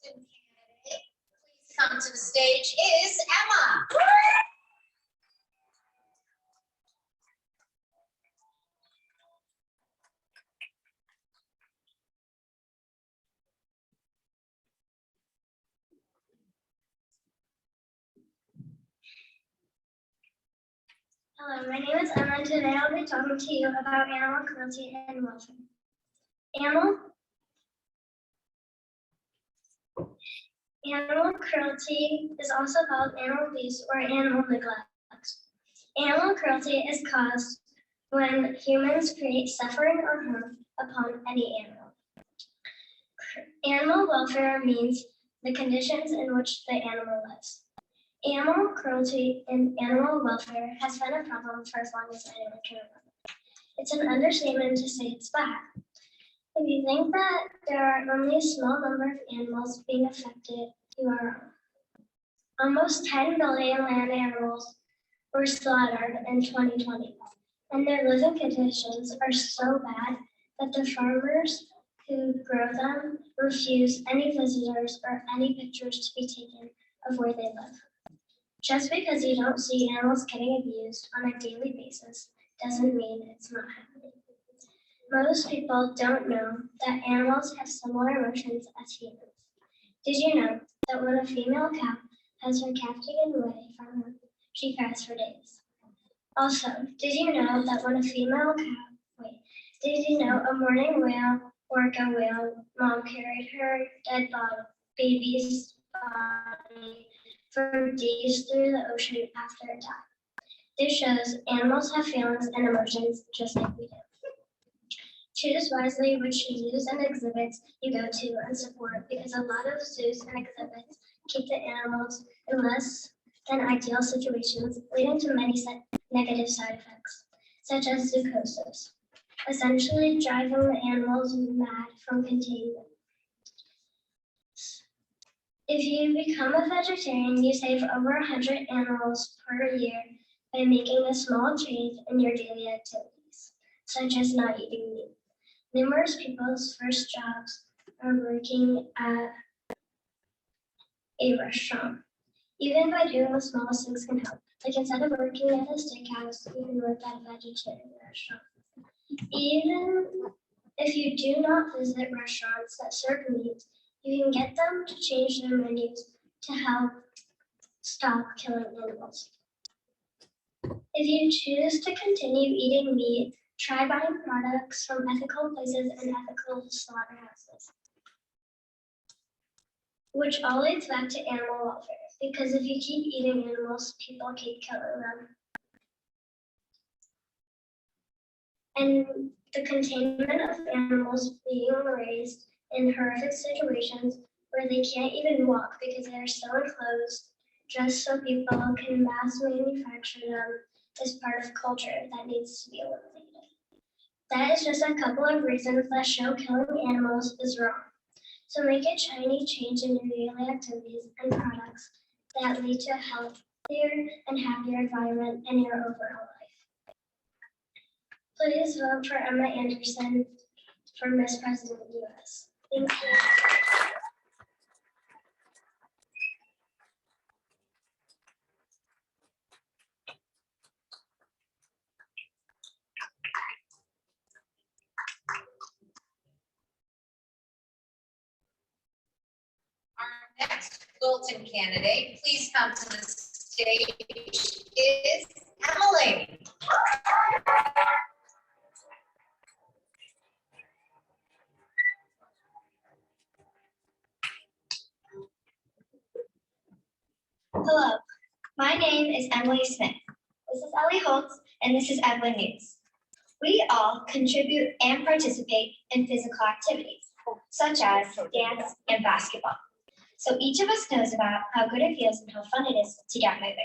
Please come to the stage is Emma. Hello, my name is Emma, and today I'll be talking to you about animal cruelty and welfare. Animal cruelty is also called animal abuse or animal neglect. Animal cruelty is caused when humans create suffering or harm upon any animal. Animal welfare means the conditions in which the animal lives. Animal cruelty and animal welfare has been a problem for as long as anyone can remember. It's an understatement to say it's bad. If you think that there are only a small number of animals being affected, you are wrong. Almost 10 billion land animals were slaughtered in 2020, and their living conditions are so bad that the farmers who grow them refuse any visitors or any pictures to be taken of where they live. Just because you don't see animals getting abused on a daily basis doesn't mean it's not happening. Most people don't know that animals have similar emotions as humans. Did you know that when a female cow has her calf taken away from her, she cries for days? Also, did you know that when a female cow, did you know a mourning whale, orca whale, mom carried her dead baby's body for days through the ocean after it died? This shows animals have feelings and emotions just like we do. Choose wisely which zoos and exhibits you go to and support, because a lot of zoos and exhibits keep the animals in less than ideal situations, leading to many negative side effects, such as zoochosis, essentially driving the animals mad from containment. If you become a vegetarian, you save over 100 animals per year by making a small change in your daily activities, such as not eating meat. Numerous people's first jobs are working at a restaurant. Even by doing the smallest things can help. Like instead of working at a steakhouse, you can work at a vegetarian restaurant. Even if you do not visit restaurants that serve meat, you can get them to change their menus to help stop killing animals. If you choose to continue eating meat, try buying products from ethical places and ethical slaughterhouses. Which all leads back to animal welfare, because if you keep eating animals, people keep killing them. And the containment of animals being raised in horrific situations where they can't even walk because they are so enclosed, just so people can mass manufacture them, is part of culture that needs to be eliminated. That is just a couple of reasons that show killing animals is wrong. So make a tiny change in your daily activities and products that lead to a healthier and happier environment in your overall life. Please vote for Emma Anderson for Miss President US. Thank you. Wilton candidate, please come to the stage, is Emily. Hello, my name is Emily Smith. This is Ellie Holtz, and this is Evelyn News. We all contribute and participate in physical activities, such as dance and basketball. So each of us knows about how good it feels and how fun it is to get moving.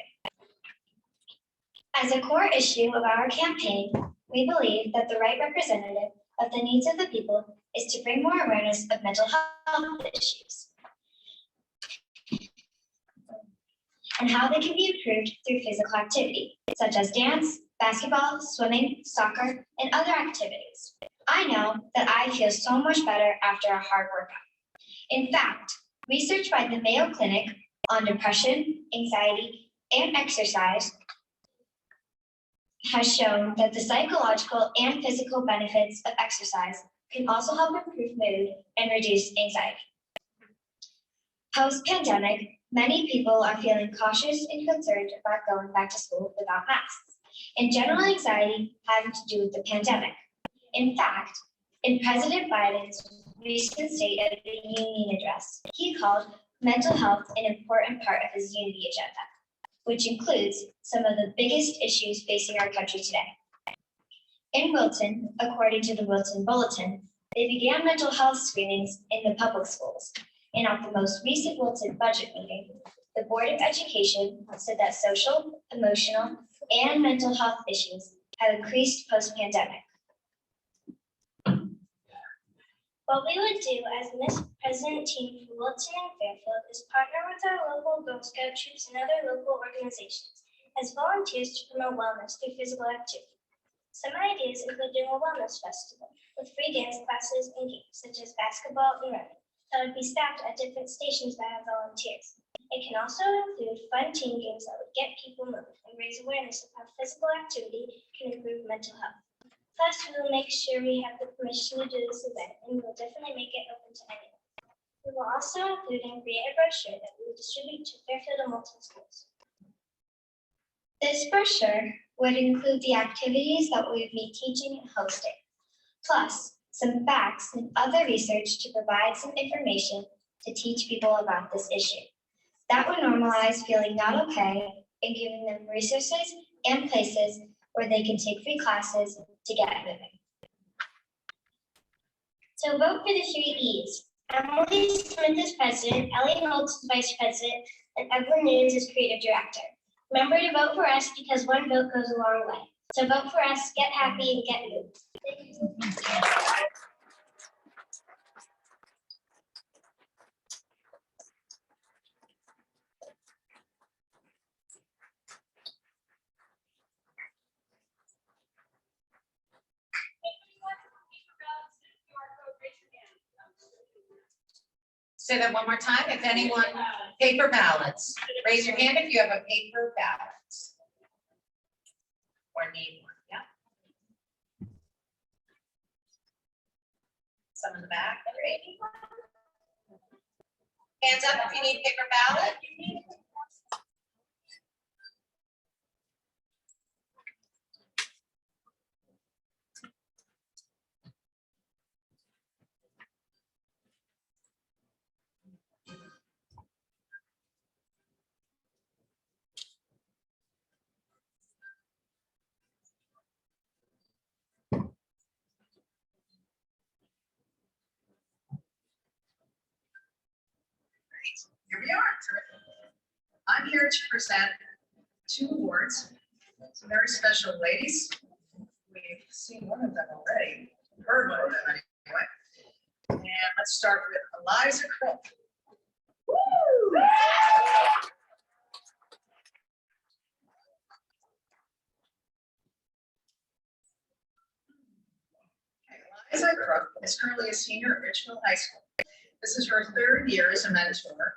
As a core issue of our campaign, we believe that the right representative of the needs of the people is to bring more awareness of mental health issues and how they can be improved through physical activity, such as dance, basketball, swimming, soccer, and other activities. I know that I feel so much better after a hard workout. In fact, research by the Mayo Clinic on depression, anxiety, and exercise has shown that the psychological and physical benefits of exercise can also help improve mood and reduce anxiety. Post-pandemic, many people are feeling cautious and concerned about going back to school without masks, and general anxiety having to do with the pandemic. In fact, in President Biden's recent State of the Union address, he called mental health an important part of his unity agenda, which includes some of the biggest issues facing our country today. In Wilton, according to the Wilton Bulletin, they began mental health screenings in the public schools. And at the most recent Wilton budget meeting, the Board of Education said that social, emotional, and mental health issues have increased post-pandemic. What we would do as Miss President team for Wilton and Fairfield is partner with our local Girl Scout troops and other local organizations as volunteers to promote wellness through physical activity. Some ideas include doing a wellness festival with free dance classes and games such as basketball and running that would be staffed at different stations by our volunteers. It can also include fun team games that would get people moving and raise awareness of how physical activity can improve mental health. Plus, we will make sure we have the permission to do this event, and we will definitely make it open to anyone. We will also include and create a brochure that we will distribute to Fairfield and Wilton schools. This brochure would include the activities that we would be teaching and hosting, plus some facts and other research to provide some information to teach people about this issue. That would normalize feeling not okay and giving them resources and places where they can take free classes to get moving. So vote for the 3 E's. Emily Smith is president, Ellie Holtz is vice president, and Evelyn Nunes is creative director. Remember to vote for us because one vote goes a long way. So vote for us, get happy, and get moved. Thank you. Say that one more time. If anyone, paper ballots, raise your hand if you have a paper ballot. Or need one, yeah. Some in the back that are needing one. Hands up if you need paper ballot. Here we are. I'm here to present 2 awards, some very special ladies. We've seen one of them already, heard one of them anyway. And let's start with Aiza Crook. Woo! Okay, Aiza Crook is currently a senior at Ridgefield High School. This is her 3rd year as a mentor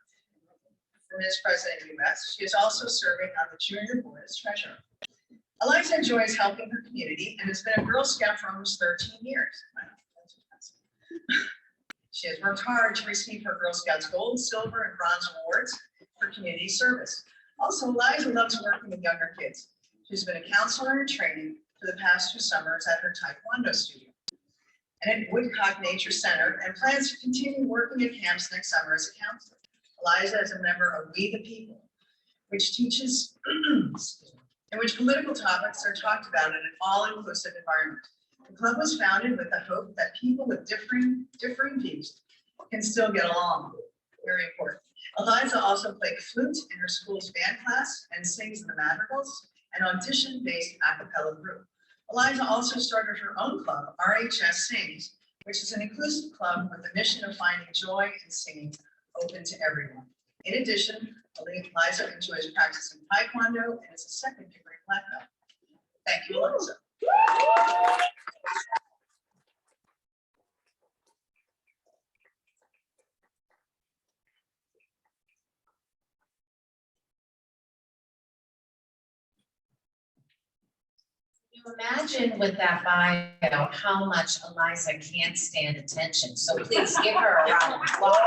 for Ms. President US. She is also serving on the junior board as treasurer. Aiza enjoys helping her community and has been a Girl Scout for almost 13 years. Wow, that's impressive. She has worked hard to receive her Girl Scouts gold, silver, and bronze awards for community service. Also, Eliza loves working with younger kids. She's been a counselor in training for the past 2 summers at her Taekwondo studio and at Woodcock Nature Center, and plans to continue working at camps next summer as a counselor. Eliza is a member of We the People, which teaches in which political topics are talked about in an all-inclusive environment. The club was founded with the hope that people with differing views can still get along. Very important. Eliza also played flute in her school's band class and sings in the madrigals, an audition-based a cappella group. Eliza also started her own club, RHS Sings, which is an inclusive club with the mission of finding joy in singing open to everyone. In addition, Eliza enjoys practicing Taekwondo and is a second-degree black belt. Thank you, Eliza. You imagine with that bio how much Eliza can't stand attention. So please give her a round of applause.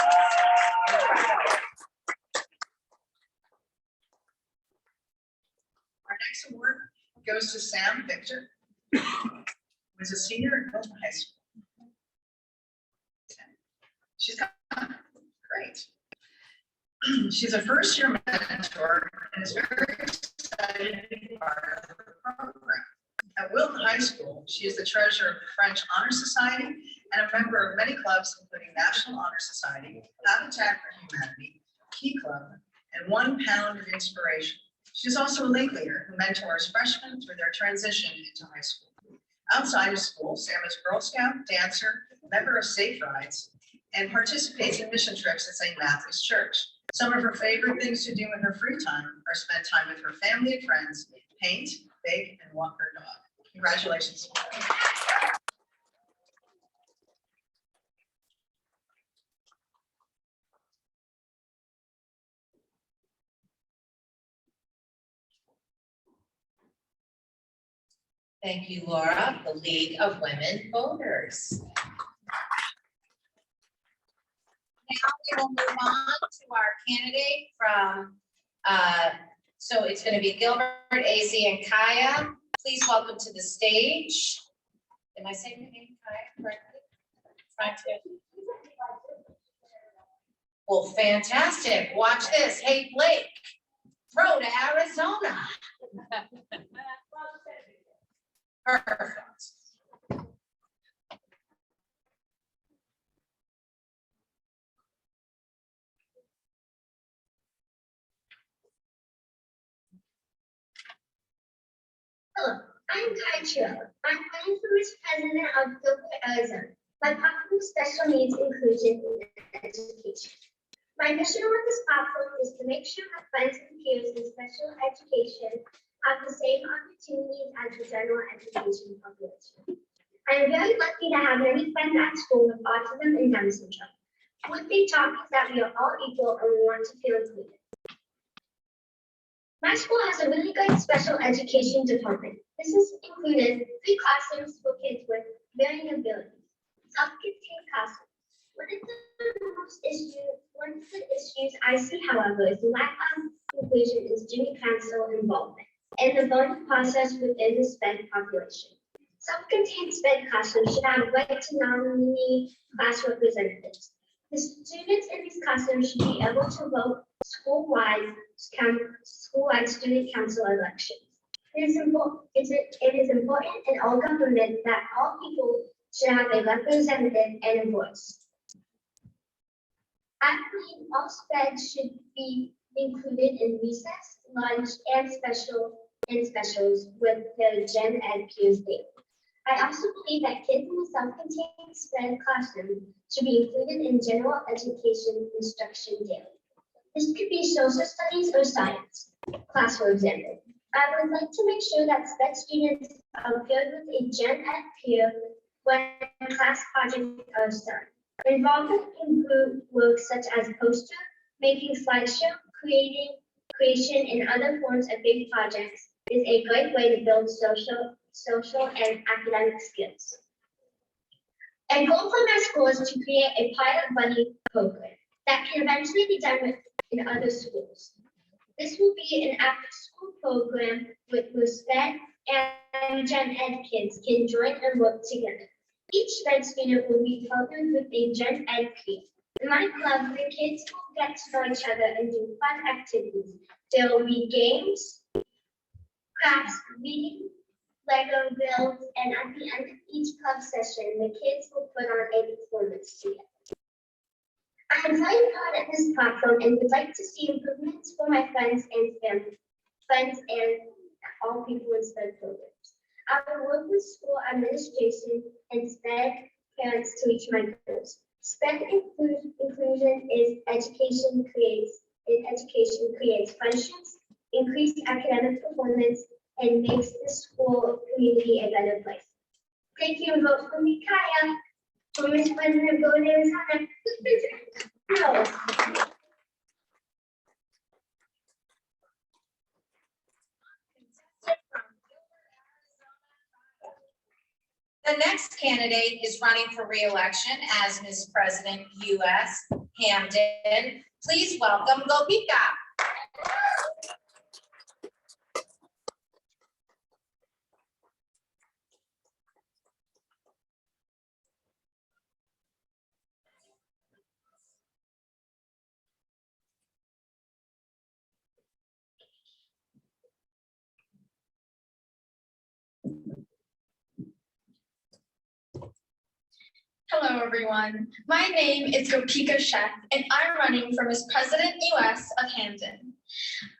Our next award goes to Sam Victor, who is a senior at Wilton High School. She's got great. She's a first-year mentor and is very excited to be part of the program. At Wilton High School, she is the treasurer of the French Honor Society and a member of many clubs, including National Honor Society, Habitat for Humanity, Key Club, and 1 Pound of Inspiration. She's also a link leader who mentors freshmen through their transition into high school. Outside of school, Sam is Girl Scout, dancer, member of Safe Rides, and participates in mission trips at St. Matthew's Church. Some of her favorite things to do in her free time are spend time with her family and friends, paint, bake, and walk her dog. Congratulations. Thank you, Laura, the League of Women Voters. Now we will move on to our candidate from, so it's going to be Gilbert, Aiza, and Kaia. Please welcome to the stage. Am I saying your name, Kaia, correctly? Trying to. Well, fantastic. Watch this. Hey, Blake, throw to Arizona. Perfect. Hello, I'm Kiara. I'm running for Vice President of Gilbert, Arizona. My platform is special needs inclusion and education. My mission with this platform is to make sure my friends and peers in special education have the same opportunities as the general education population. I am very lucky to have many friends at school with autism and Down syndrome. What they taught me is that we are all equal and we want to feel included. My school has a really good special education department. This has included 3 classrooms for kids with varying abilities, self-contained classrooms. One of the issues I see, however, is the lack of inclusion in student council involvement and the voting process within the SPED population. Self-contained SPED classrooms should have a right to nominate class representatives. The students in these classrooms should be able to vote school-wide student council elections. It is important in all government that all people should have a representative and a voice. I believe all SPED should be included in recess, lunch, and specials with their Gen Ed peers daily. I also believe that kids in the self-contained SPED classroom should be included in general education instruction daily. This could be social studies or science class, for example. I would like to make sure that SPED students are paired with a Gen Ed peer when class projects are started. Involvement in group work such as poster, making slideshow, creation, and other forms of big projects is a great way to build social and academic skills. A goal for my school is to create a pilot buddy program that can eventually be done with in other schools. This will be an after-school program with SPED and Gen Ed kids can join and work together. Each SPED student will be partnered with a Gen Ed peer. In my club, the kids will get to know each other and do fun activities. There will be games, crafts, reading, Lego builds, and at the end of each club session, the kids will put on a performance together. I am playing hard at this platform and would like to see improvements for my friends and family, friends and all people in SPED programs. I will work with school administration and SPED parents to reach my goals. SPED inclusion is education creates friendships, increased academic performance, and makes the school community a better place. Thank you and vote for me, Kaia. For Miss President, go there is Hannah. No. The next candidate is running for re-election as Ms. President US Hamden. Please welcome Gopika. Hello, everyone. My name is Gopika and I'm running for Miss President US of Hamden.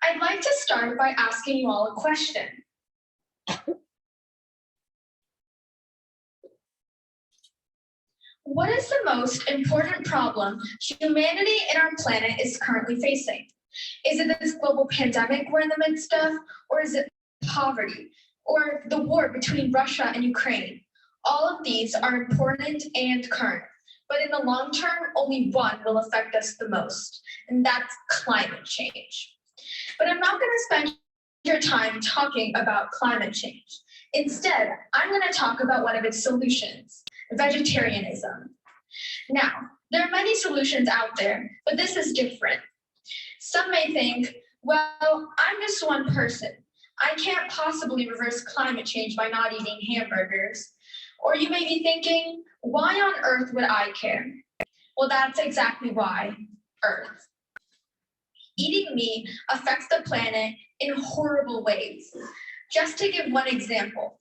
I'd like to start by asking you all a question. What is the most important problem humanity and our planet is currently facing? Is it this global pandemic we're in the midst of, or is it poverty, or the war between Russia and Ukraine? All of these are important and current, but in the long term, only one will affect us the most, and that's climate change. But I'm not going to spend your time talking about climate change. Instead, I'm going to talk about one of its solutions, vegetarianism. Now, there are many solutions out there, but this is different. Some may think, well, I'm just one person. I can't possibly reverse climate change by not eating hamburgers. Or you may be thinking, why on earth would I care? Well, that's exactly why, Earth. Eating meat affects the planet in horrible ways. Just to give one example,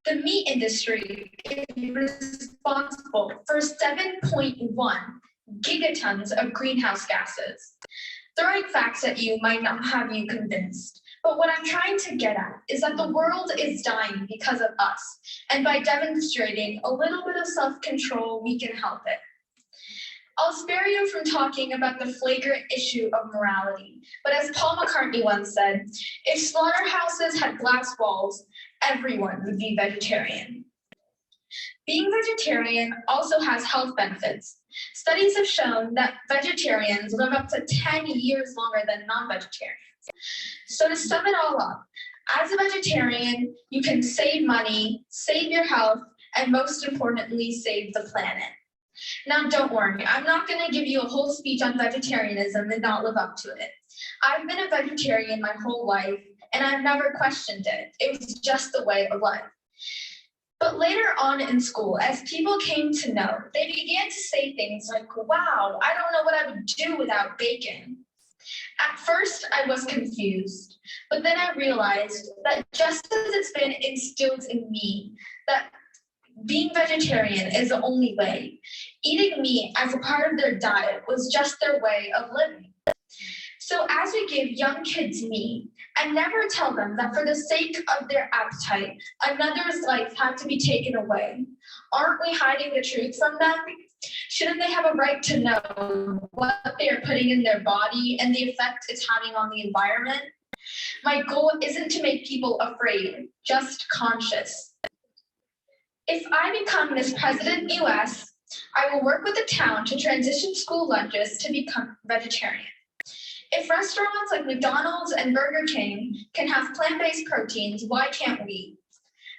the meat industry is responsible for 7.1 gigatons of greenhouse gases. Throwing facts at you might not have you convinced. But what I'm trying to get at is that the world is dying because of us, and by demonstrating a little bit of self-control, we can help it. I'll spare you from talking about the flagrant issue of morality, but as Paul McCartney once said, if slaughterhouses had glass walls, everyone would be vegetarian. Being vegetarian also has health benefits. Studies have shown that vegetarians live up to 10 years longer than non-vegetarians. So to sum it all up, as a vegetarian, you can save money, save your health, and most importantly, save the planet. Now, don't worry, I'm not going to give you a whole speech on vegetarianism and not live up to it. I've been a vegetarian my whole life, and I've never questioned it. It was just the way of life. But later on in school, as people came to know, they began to say things like, wow, I don't know what I would do without bacon. At first, I was confused, but then I realized that just as it's been instilled in me that being vegetarian is the only way, eating meat as a part of their diet was just their way of living. So as we give young kids meat and never tell them that for the sake of their appetite, another's life had to be taken away, aren't we hiding the truth from them? Shouldn't they have a right to know what they are putting in their body and the effect it's having on the environment? My goal isn't to make people afraid, just conscious. If I become Miss President US, I will work with the town to transition school lunches to become vegetarian. If restaurants like McDonald's and Burger King can have plant-based proteins, why can't we?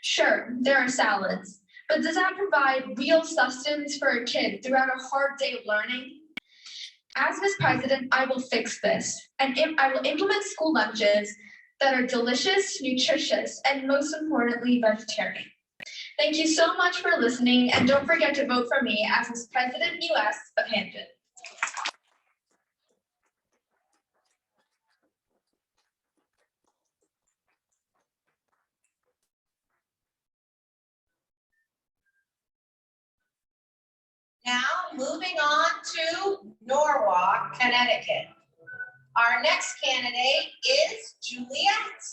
Sure, there are salads, but does that provide real sustenance for a kid throughout a hard day of learning? As Vice President, I will fix this, and I will implement school lunches that are delicious, nutritious, and most importantly, vegetarian. Thank you so much for listening, and don't forget to vote for me as Vice President US of Hamden. Now, moving on to Norwalk, Connecticut. Our next candidate is Juliet.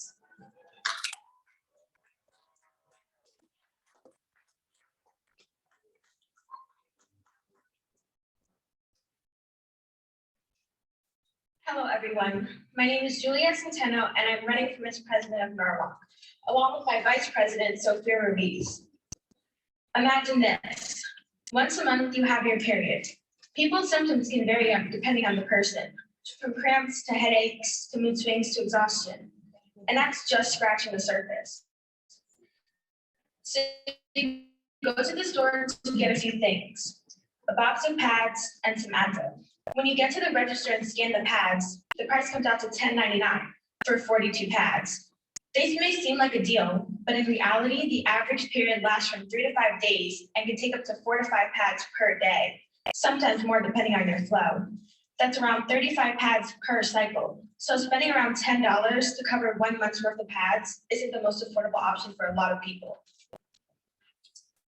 Hello, everyone. My name is Juliet Centeno, and I'm running for Vice President of Norwalk, along with my Vice President, Sophia. Imagine this. Once a month, you have your period. People's symptoms can vary depending on the person, from cramps to headaches to mood swings to exhaustion. And that's just scratching the surface. So you go to the store to get a few things, a box of pads and some Advil. When you get to the register and scan the pads, the price comes out to $10.99 for 42 pads. These may seem like a deal, but in reality, the average period lasts from 3 to 5 days and can take up to 4 to 5 pads per day, sometimes more depending on your flow. That's around 35 pads per cycle. So spending around $10 to cover 1 month's worth of pads isn't the most affordable option for a lot of people.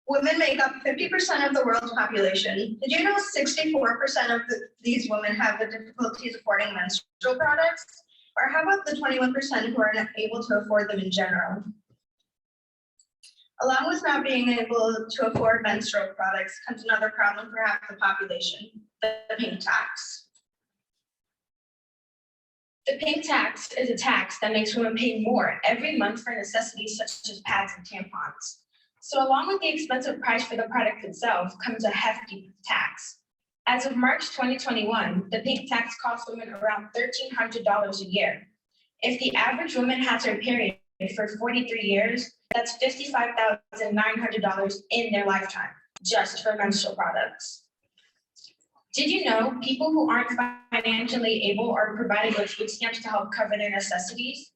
Women make up 50% of the world's population. Did you know 64% of these women have the difficulties affording menstrual products? Or how about the 21% who are not able to afford them in general? Along with not being able to afford menstrual products comes another problem for half the population, the pink tax. The pink tax is a tax that makes women pay more every month for necessities such as pads and tampons. So along with the expensive price for the product itself comes a hefty tax. As of March 2021, the pink tax costs women around $1,300 a year. If the average woman has her period for 43 years, that's $55,900 in their lifetime, just for menstrual products. Did you know people who aren't financially able are provided with food stamps to help cover their necessities?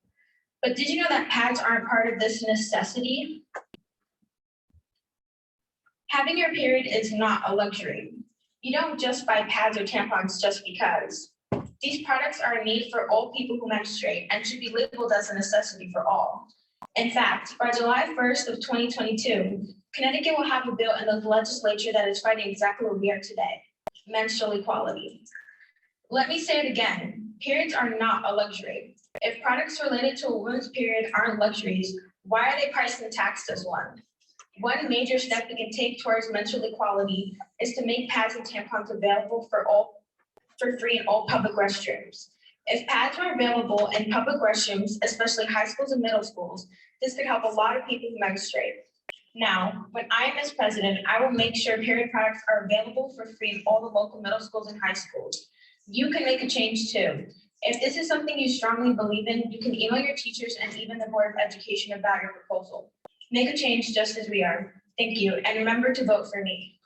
But did you know that pads aren't part of this necessity? Having your period is not a luxury. You don't just buy pads or tampons just because. These products are a need for all people who menstruate and should be labeled as a necessity for all. In fact, by July 1st of 2022, Connecticut will have a bill in the legislature that is fighting exactly where we are today, menstrual equality. Let me say it again, periods are not a luxury. If products related to a woman's period aren't luxuries, why are they priced and taxed as one? One major step we can take towards menstrual equality is to make pads and tampons available for free in all public restrooms. If pads were available in public restrooms, especially high schools and middle schools, this could help a lot of people who menstruate. Now, when I am as president, I will make sure period products are available for free in all the local middle schools and high schools. You can make a change too. If this is something you strongly believe in, you can email your teachers and even the Board of Education about your proposal. Make a change just as we are. Thank you, and remember to vote for me.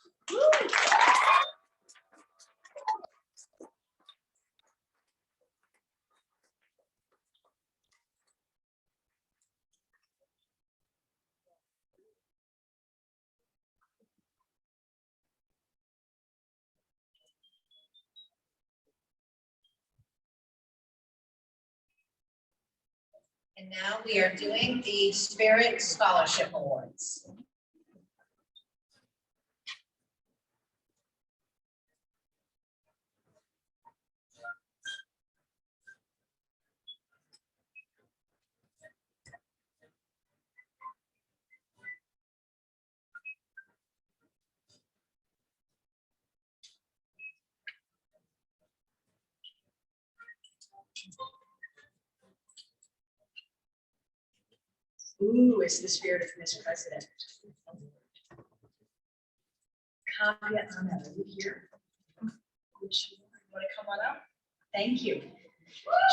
And now we are doing the Spirit Scholarship Awards. Ooh, it's the spirit of Miss President. Kaia, Anaya, are you here? Want to come on up? Thank you.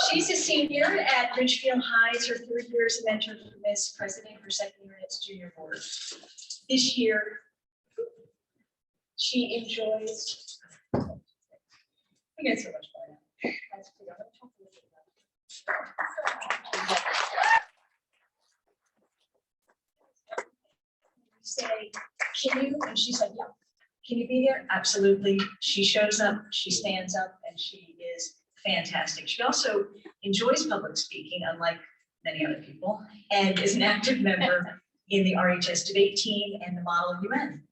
She's a senior at Ridgefield High. It's her 3rd year as a mentor for Miss President, her 2nd year at its junior board. This year, she enjoys We get so much fun. Say, can you, and she said, yeah. Can you be there? Absolutely. She shows up, she stands up, and she is fantastic. She also enjoys public speaking, unlike many other people, and is an active member in the RHS debate team and the Model UN.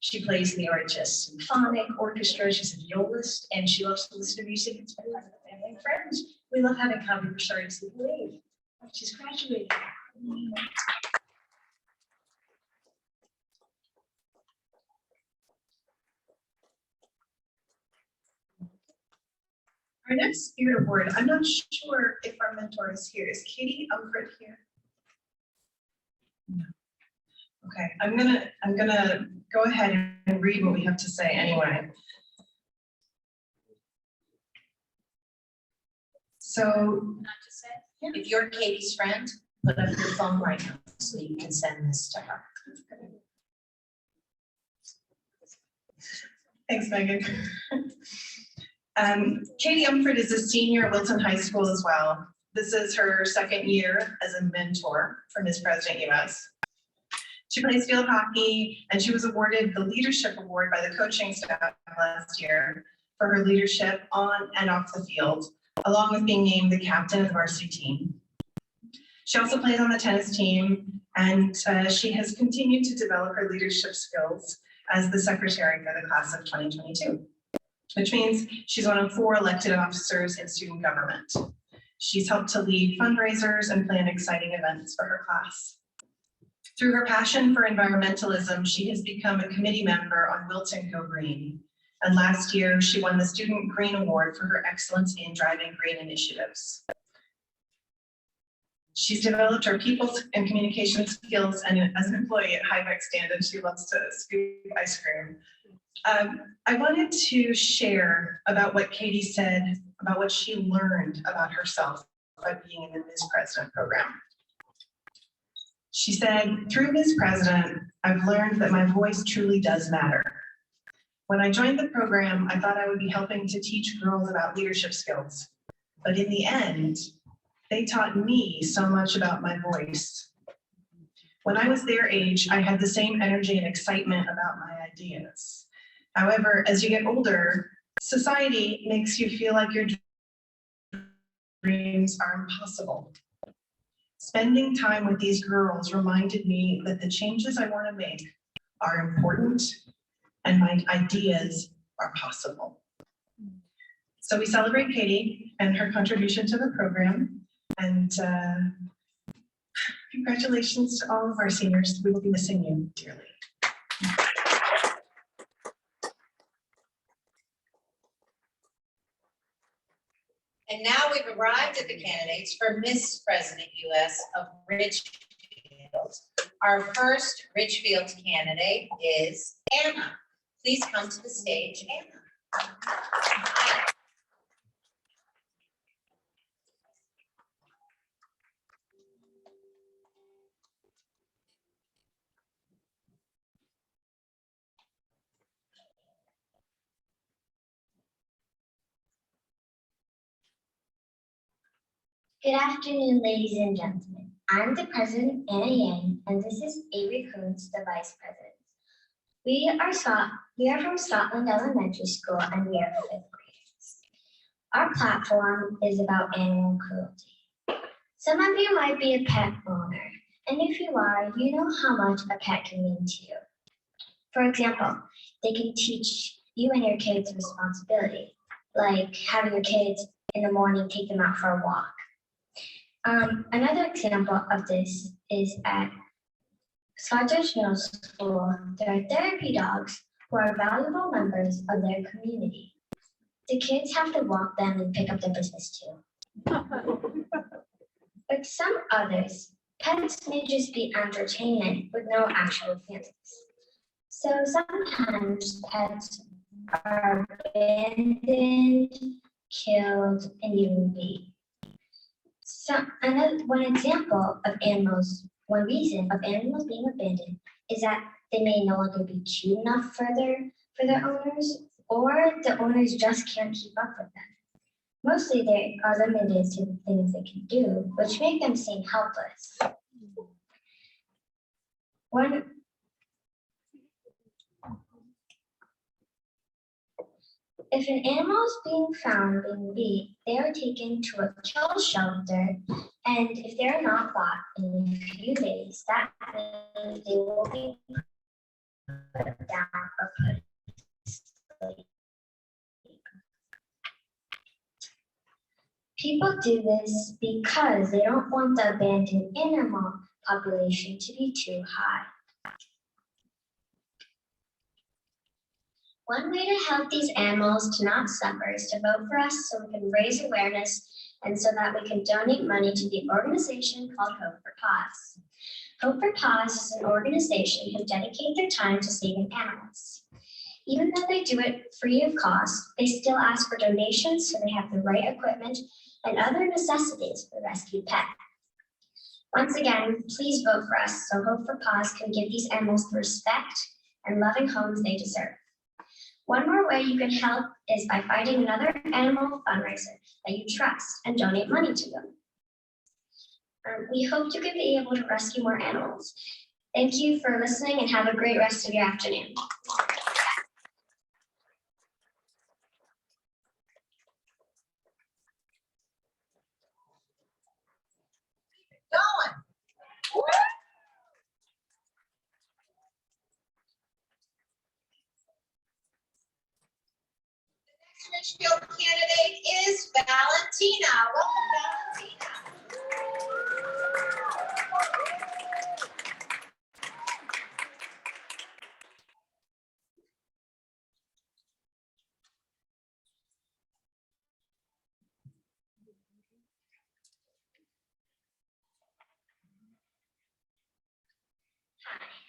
She plays in the RHS Symphonic Orchestra, she's a violist, and she loves to listen to music and spend time with family and friends. We love having conversations with Brie. She's graduating. Our next spirit award, I'm not sure if our mentor is here. Is Katie Umford here? No. Okay, I'm gonna go ahead and read what we have to say anyway. So, if you're Katie's friend, put up your phone right now so you can send this to her. Thanks, Megan. Katie Umford is a senior at Wilton High School as well. This is her second year as a mentor for Miss President US. She plays field hockey, and she was awarded the Leadership Award by the coaching staff last year for her leadership on and off the field, along with being named the captain of the varsity team. She also plays on the tennis team, and she has continued to develop her leadership skills as the secretary for the class of 2022, which means she's one of 4 elected officers in student government. She's helped to lead fundraisers and plan exciting events for her class. Through her passion for environmentalism, she has become a committee member on Wilton Go Green. And last year, she won the Student Green Award for her excellence in driving green initiatives. She's developed her people and communication skills, and as an employee at Highback Stand-In, she loves to scoop ice cream. I wanted to share about what Katie said about what she learned about herself by being in the Ms. President program. She said, through Ms. President, I've learned that my voice truly does matter. When I joined the program, I thought I would be helping to teach girls about leadership skills. But in the end, they taught me so much about my voice. When I was their age, I had the same energy and excitement about my ideas. However, as you get older, society makes you feel like your dreams are impossible. Spending time with these girls reminded me that the changes I want to make are important and my ideas are possible. So we celebrate Katie and her contribution to the program, and congratulations to all of our seniors. We will be missing you dearly. And now we've arrived at the candidates for Miss President US of Ridgefield. Our first Ridgefield candidate is Anna. Please come to the stage, Anna. Good afternoon, ladies and gentlemen. I'm the president, Anna Yang, and this is Avery Coons, the vice president. We are from Scotland Elementary School, and we are 5th graders. Our platform is about animal cruelty. Some of you might be a pet owner, and if you are, you know how much a pet can mean to you. For example, they can teach you and your kids responsibility, like having your kids in the morning take them out for a walk. Another example of this is at Scottish Middle School. There are therapy dogs who are valuable members of their community. The kids have to walk them and pick up their business too. Like some others, pets may just be entertainment with no actual feelings. So sometimes pets are abandoned, killed, and even beat. So one reason of animals being abandoned is that they may no longer be cute enough for their owners, or the owners just can't keep up with them. Mostly they are limited to the things they can do, which make them seem helpless. If an animal is being found being beat, they are taken to a kill shelter, and if they are not bought in a few days, that means they will be put down or put to sleep. People do this because they don't want the abandoned animal population to be too high. One way to help these animals to not suffer is to vote for us so we can raise awareness and so that we can donate money to the organization called Hope for Paws. Hope for Paws is an organization who dedicate their time to saving animals. Even though they do it free of cost, they still ask for donations so they have the right equipment and other necessities for the rescued pet. Once again, please vote for us so Hope for Paws can give these animals the respect and loving homes they deserve. One more way you can help is by finding another animal fundraiser that you trust and donate money to them. We hope you can be able to rescue more animals. Thank you for listening and have a great rest of your afternoon. Ridgefield candidate is Valentina. Welcome, Valentina.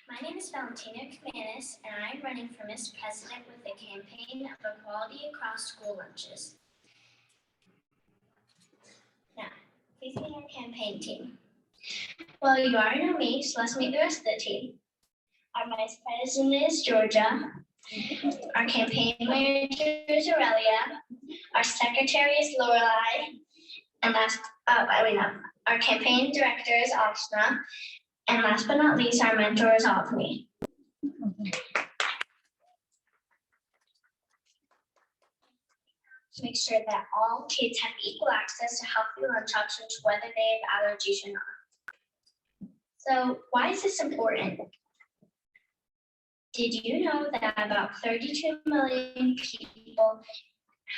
My name is Valentina Kamanis, and I'm running for Miss President with the campaign of equality across school lunches. Now, please meet our campaign team. Well, you already know me, so let's meet the rest of the team. Our Vice President is Georgia. Our campaign manager is Aurelia. Our secretary is Lorelei. And our campaign director is Aashna. And last but not least, our mentor is all of me. To make sure that all kids have equal access to healthy lunch options, whether they have allergies or not. So why is this important? Did you know that about 32 million people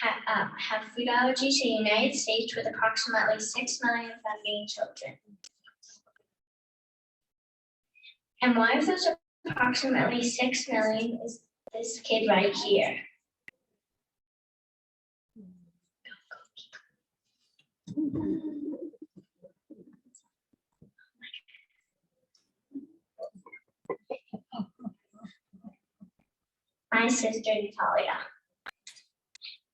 have food allergies in the United States, with approximately 6 million of them being children? And one of those approximately 6 million is this kid right here. My sister Natalia.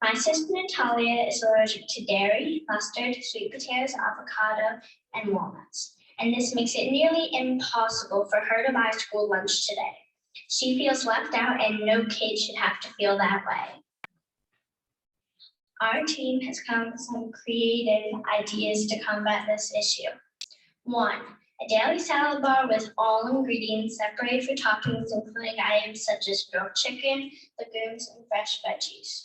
My sister Natalia is allergic to dairy, mustard, sweet potatoes, avocado, and walnuts. And this makes it nearly impossible for her to buy school lunch today. She feels left out, and no kid should have to feel that way. Our team has come up with some creative ideas to combat this issue. 1, a daily salad bar with all ingredients separated for toppings, including items such as grilled chicken, legumes, and fresh veggies.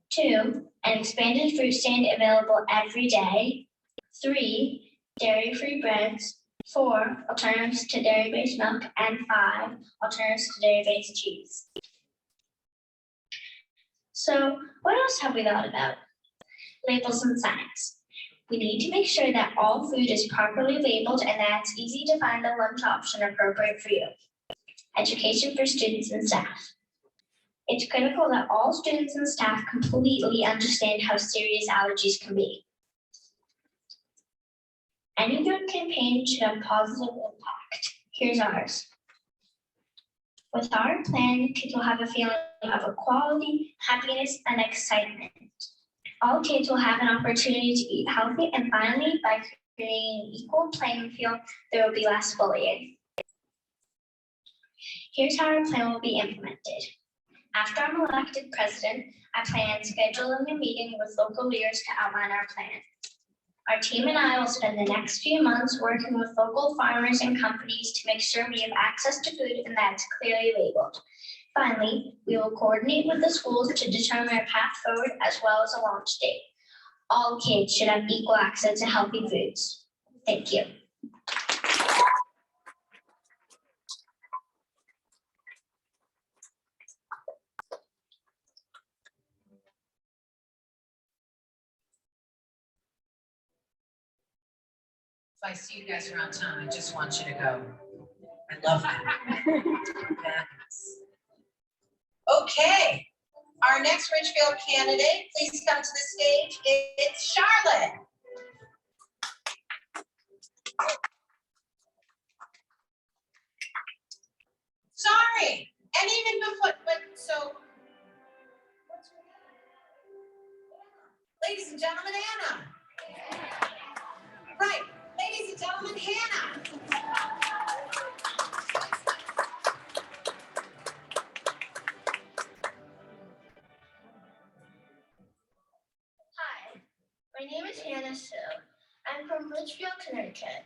2, an expanded fruit stand available every day. 3, dairy-free breads. 4, alternatives to dairy-based milk. And 5, alternatives to dairy-based cheese. So what else have we thought about? Labels and signs. We need to make sure that all food is properly labeled and that it's easy to find a lunch option appropriate for you. Education for students and staff. It's critical that all students and staff completely understand how serious allergies can be. Any good campaign should have positive impact. Here's ours. With our plan, kids will have a feeling of equality, happiness, and excitement. All kids will have an opportunity to eat healthy, and finally, by creating an equal playing field, there will be less bullying. Here's how our plan will be implemented. After I'm elected president, I plan on scheduling a meeting with local leaders to outline our plan. Our team and I will spend the next few months working with local farmers and companies to make sure we have access to food and that it's clearly labeled. Finally, we will coordinate with the schools to determine a path forward as well as a launch date. All kids should have equal access to healthy foods. Thank you. If I see you guys around town, I just want you to go. I love you. Yes. Okay, our next Ridgefield candidate, please come to the stage. It's Charlotte. Sorry, and even before, but so. Ladies and gentlemen, Anna. Right, ladies and gentlemen, Hannah. Hi, my name is Hannah Sue. I'm from Ridgefield, Connecticut.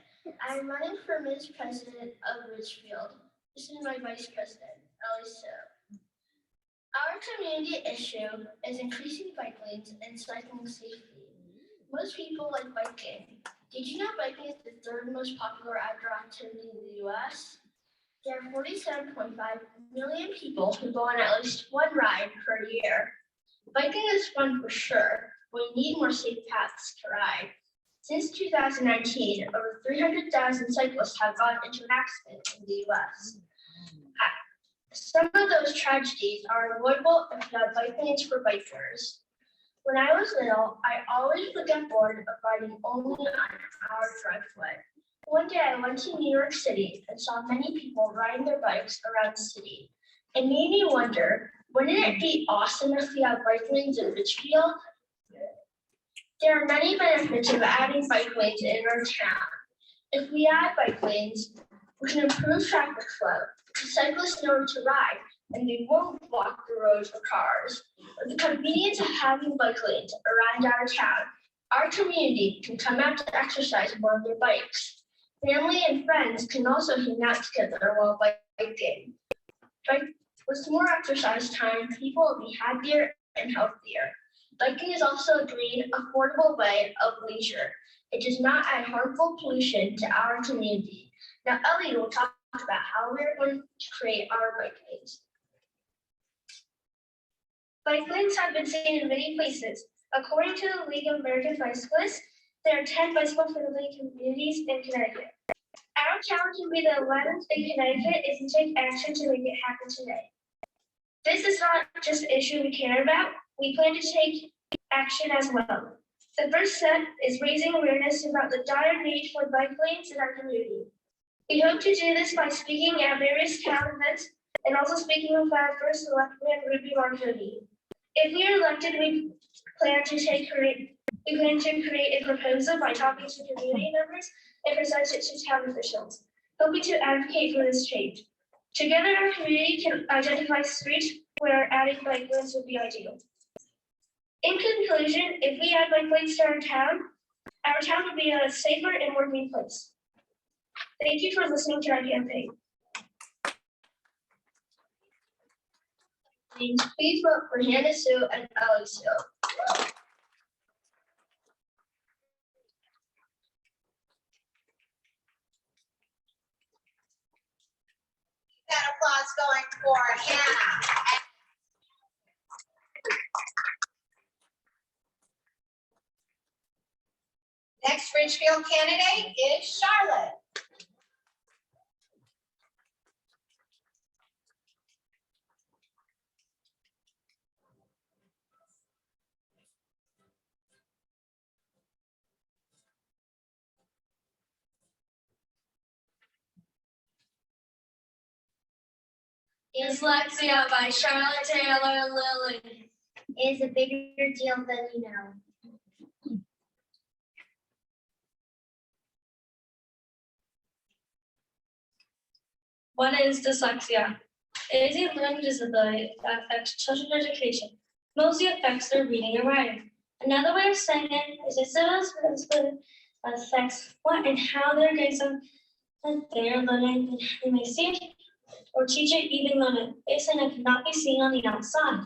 I'm running for Ms. President of Ridgefield. This is my Vice President, Allison. Our community issue is increasing bike lanes and cycling safety. Most people like biking. Did you know biking is the third most popular outdoor activity in the US? There are 47.5 million people who go on at least one ride per year. Biking is fun for sure, but we need more safe paths to ride. Since 2019, over 300,000 cyclists have gotten into an accident in the US. Some of those tragedies are avoidable if you have bike lanes for bikers. When I was little, I always would get bored of riding only on our driveway. One day I went to New York City and saw many people riding their bikes around the city. It made me wonder, wouldn't it be awesome if we had bike lanes in Ridgefield? There are many benefits of adding bike lanes in our town. If we add bike lanes, we can improve traffic flow. The cyclists know where to ride, and they won't block the roads for cars. With the convenience of having bike lanes around our town, our community can come out to exercise more on their bikes. Family and friends can also hang out together while biking. With more exercise time, people will be happier and healthier. Biking is also a green, affordable way of leisure. It does not add harmful pollution to our community. Now Ellie will talk about how we're going to create our bike lanes. Bike lanes have been seen in many places. According to the League of American Bicyclists, there are 10 bicycle-friendly communities in Connecticut. Our challenge to be the 11th in Connecticut is to take action to make it happen today. This is not just an issue we care about, we plan to take action as well. The first step is raising awareness about the dire need for bike lanes in our community. We hope to do this by speaking at various town events and also speaking with our first selectman, Ruby Marconi. If we are elected, we plan to create a proposal by talking to community members and present it to town officials, hoping to advocate for this change. Together, our community can identify streets where adding bike lanes would be ideal. In conclusion, if we add bike lanes to our town would be a safer and more green place. Thank you for listening to our campaign. Please vote for Hannah Sue and Ellie Sue. That applause going for Hannah. Next Ridgefield candidate is Charlotte. Dyslexia by Charlotte Taylor Lilly is a bigger deal than you know. What is dyslexia? is a learning disability that affects children's education, mostly affects their reading and writing. Another way of saying it is a disability that affects what and how their grades are that they are learning, and they may see it or teach it even learn it, based on it cannot be seen on the outside.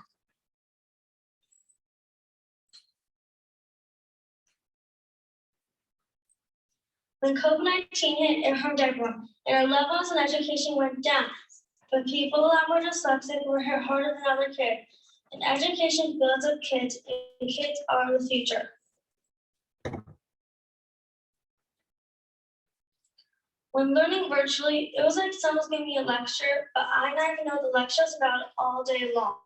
When COVID-19 hit, it harmed everyone, and our levels in education went down. But people that were dyslexic were hit harder than other kids, and education builds up kids, and kids are the future. When learning virtually, it was like someone was giving me a lecture, but I didn't even know the lecture was about all day long.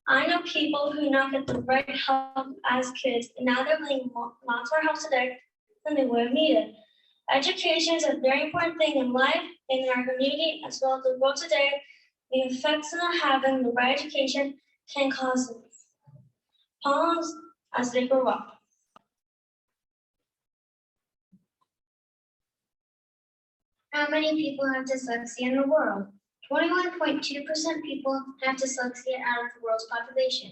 I know people who not get the right help as kids, and now they're needing lots more help today than they would have needed. Education is a very important thing in life, in our community, as well as the world today. The effects of not having the right education can cause problems as they grow up. How many people have dyslexia in the world? 21.2% people have dyslexia out of the world's population.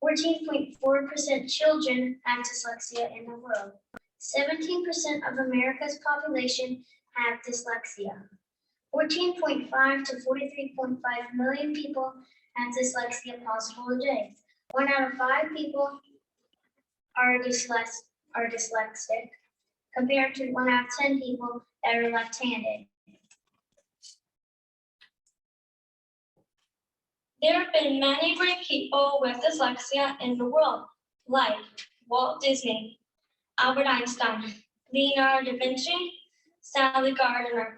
14.4% children have dyslexia in the world. 17% of America's population have dyslexia. 14.5 to 43.5 million people have dyslexia possible today. 1 out of 5 people are dyslexic, compared to 1 out of 10 people that are left-handed. There have been many great people with dyslexia in the world, like Walt Disney, Albert Einstein, Leonardo da Vinci, Sally Gardner.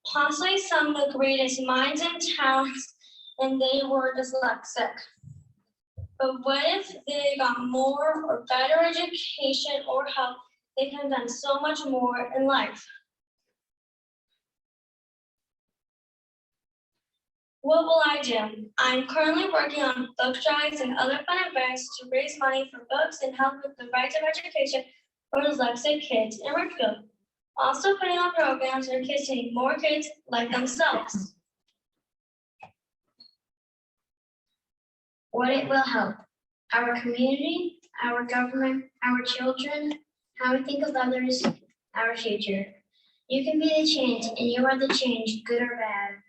Possibly some of the greatest minds and talents, and they were dyslexic. But what if they got more or better education or help? They could have done so much more in life. What will I do? I'm currently working on book drives and other fun events to raise money for books and help with the rights of education for dyslexic kids in Ridgefield. Also putting on programs for kids to need more kids like themselves. What it will help? Our community, our government, our children, how we think of others, our future. You can be the change, and you are the change, good or bad.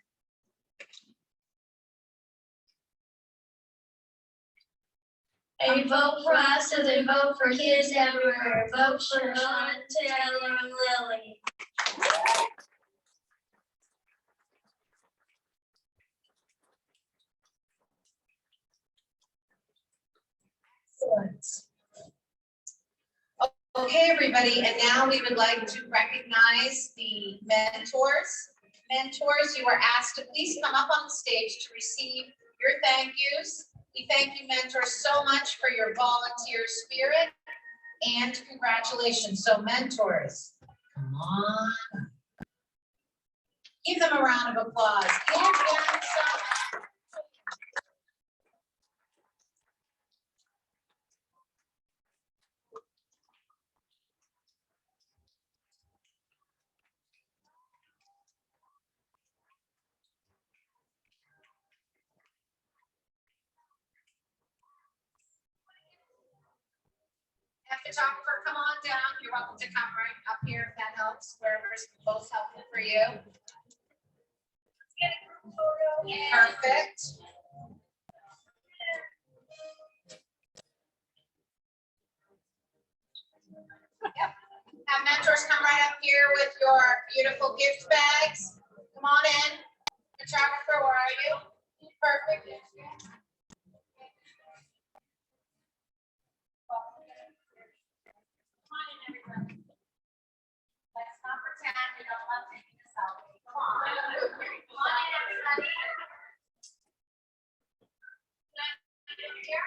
A vote for us is a vote for kids everywhere. Vote for Sean, Taylor, and Lily. Excellent. Okay, everybody, and now we would like to recognize the mentors. Mentors, you are asked to please come up on the stage to receive your thank yous. We thank you, mentors, so much for your volunteer spirit and congratulations. So mentors, come on. Give them a round of applause. Give them some. Photographer, come on down. You're welcome to come right up here if that helps, wherever's most helpful for you. Let's get a group photo. Perfect. Yep. Have mentors come right up here with your beautiful gift bags. Come on in. Photographer, where are you? Perfect. Let's not pretend we don't love taking a selfie. Come on. Come on in, everybody. Here.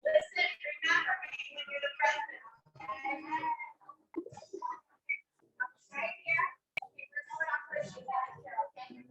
Listen, remember me when you're the president. Right here. We're going on for you guys here, okay?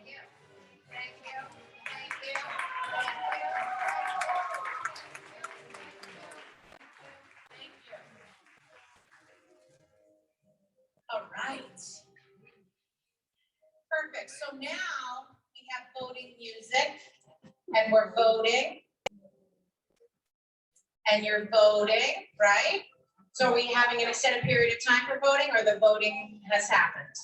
you. Thank you. Thank you. Thank you. All right. Perfect. So now we have voting music and we're voting. And you're voting, right? So are we having an extended period of time for voting or the voting has happened?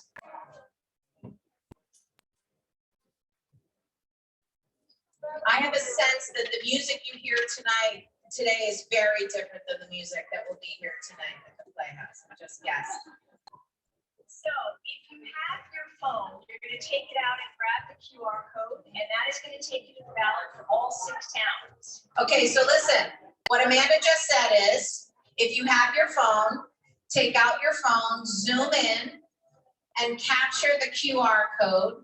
I have a sense that the music you hear today is very different than the music that will be here tonight at the Playhouse. Just guess. So if you have your phone, you're going to take it out and grab the QR code, and that is going to take you to the ballot for all 6 towns. Okay, so listen, what Amanda just said is, if you have your phone, take out your phone, zoom in, and capture the QR code,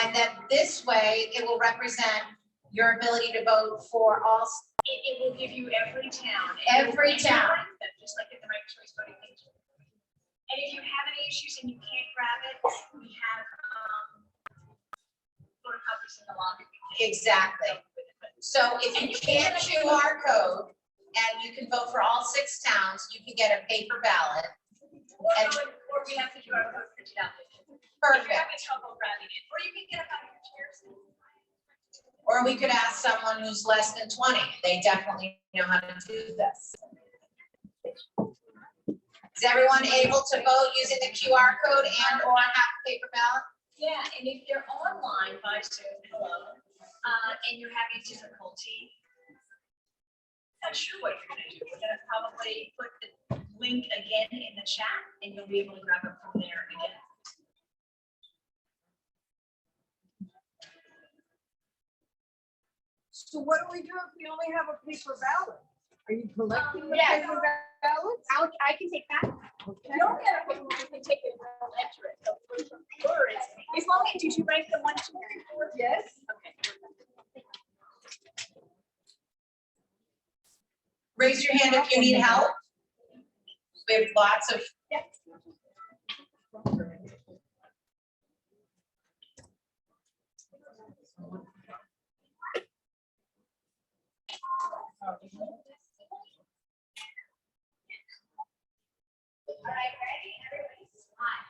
and then this way it will represent your ability to vote for all. It will give you every town. Every town. Just like at the ranked choice voting thing. And if you have any issues and you can't grab it, we have photocopies in the lobby. Exactly. So if you can't QR code and you can vote for all 6 towns, you can get a paper ballot. Or we have the QR code printed out. Perfect. If you're having trouble grabbing it, or you can get up out of your chairs. Or we could ask someone who's less than 20. They definitely know how to do this. Is everyone able to vote using the QR code and or have a paper ballot? Yeah, and if you're online by Zoom, hello, and you're having difficulty, I'm not sure what you're gonna do. We're gonna probably put the link again in the chat and you'll be able to grab it from there again. So what do we do if we only have a paper ballot? Are you collecting the Yeah. paper ballots? I can take that. Okay. You don't get a paper, you can take it and enter it. So words, as long as did you rank the 1, 2, 3, 4? Yes. Okay. Raise your hand if you need help. We have lots of. All right, ready? Everybody smile.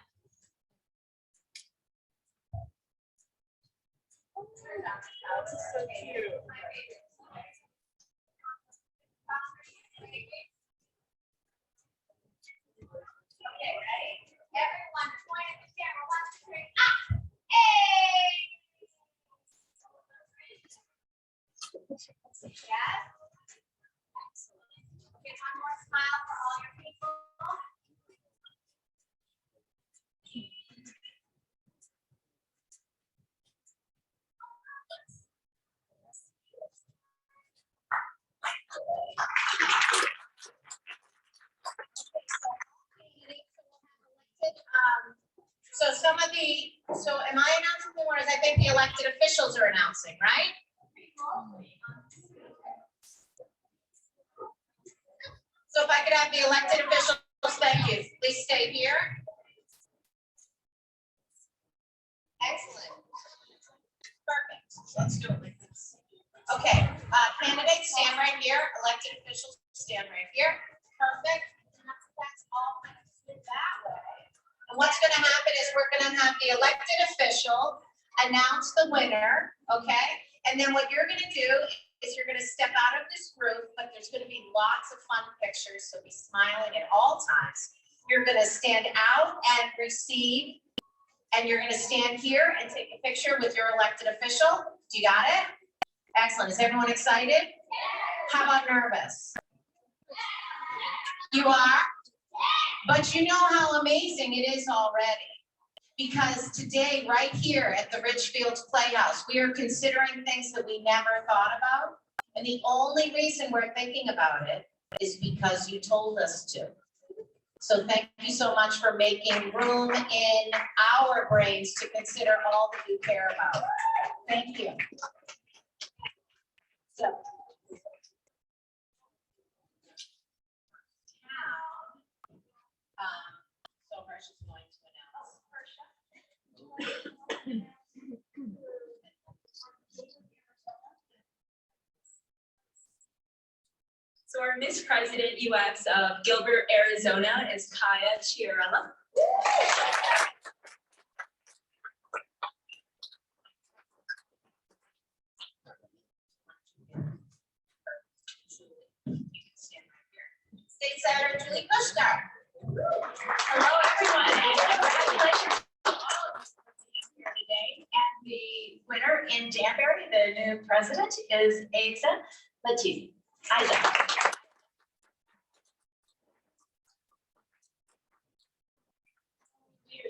That's so cute. Okay, ready? Everyone, point at the camera. 1, 2, 3. Ah! Hey! Yes. Okay, one more smile for all your people. So am I announcing the winners? I think the elected officials are announcing, right? So if I could have the elected officials, thank you. Please stay here. Excellent. Perfect. Let's do it like this. Okay, candidates stand right here. Elected officials stand right here. Perfect. That's all that way. And what's going to happen is we're going to have the elected official announce the winner, okay? And then what you're going to do is you're going to step out of this group, but there's going to be lots of fun pictures, so be smiling at all times. You're going to stand out and receive, and you're going to stand here and take a picture with your elected official. Do you got it? Excellent. Is everyone excited? How about nervous? You are? But you know how amazing it is already. Because today, right here at the Ridgefield Playhouse, we are considering things that we never thought about. And the only reason we're thinking about it is because you told us to. So thank you so much for making room in our brains to consider all that you care about. Thank you. So. So Harsha's going to announce. Miss President US of Gilbert, Arizona is Kaia Chiarella. State Senator Julie Kushner. Hello, everyone, and congratulations to all of us here today. And the winner in Danbury, the new president, is Aiza. Aiza.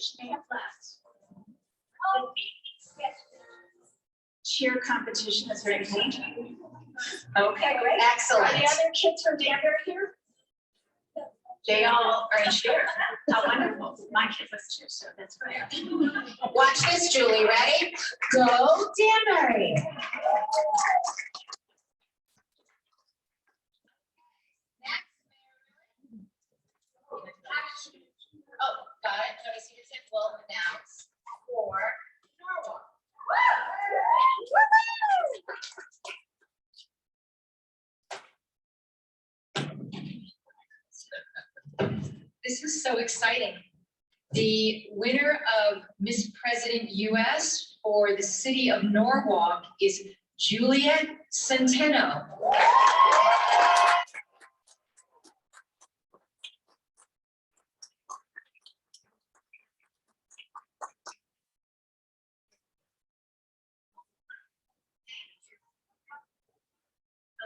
She may have left. Oh, cheer competition is very neat. Okay, great. Excellent. Are the other kids from Danbury here? They all are in cheer. How wonderful. My kid was cheer, so that's great. Watch this, Julie. Ready? Go Danbury. Oh, got it. Joey Severson will announce for Norwalk. This is so exciting. The winner of Miss President US for the city of Norwalk is Juliet Centeno.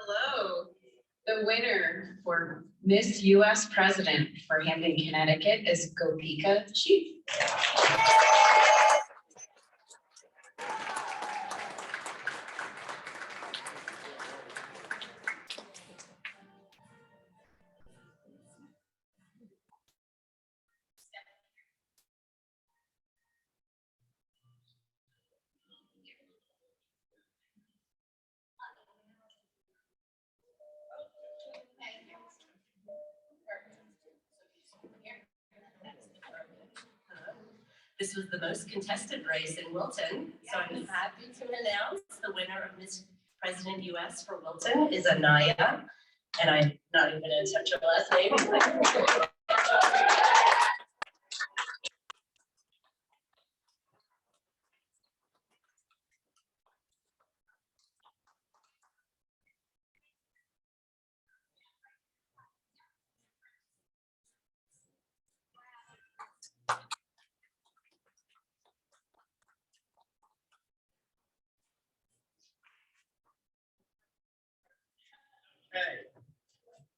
Hello. The winner for Miss US President for Hamden, Connecticut is Gopika. This was the most contested race in Wilton, so I'm happy to announce the winner of Miss President US for Wilton is Anaya, and I'm not even gonna attempt her last name.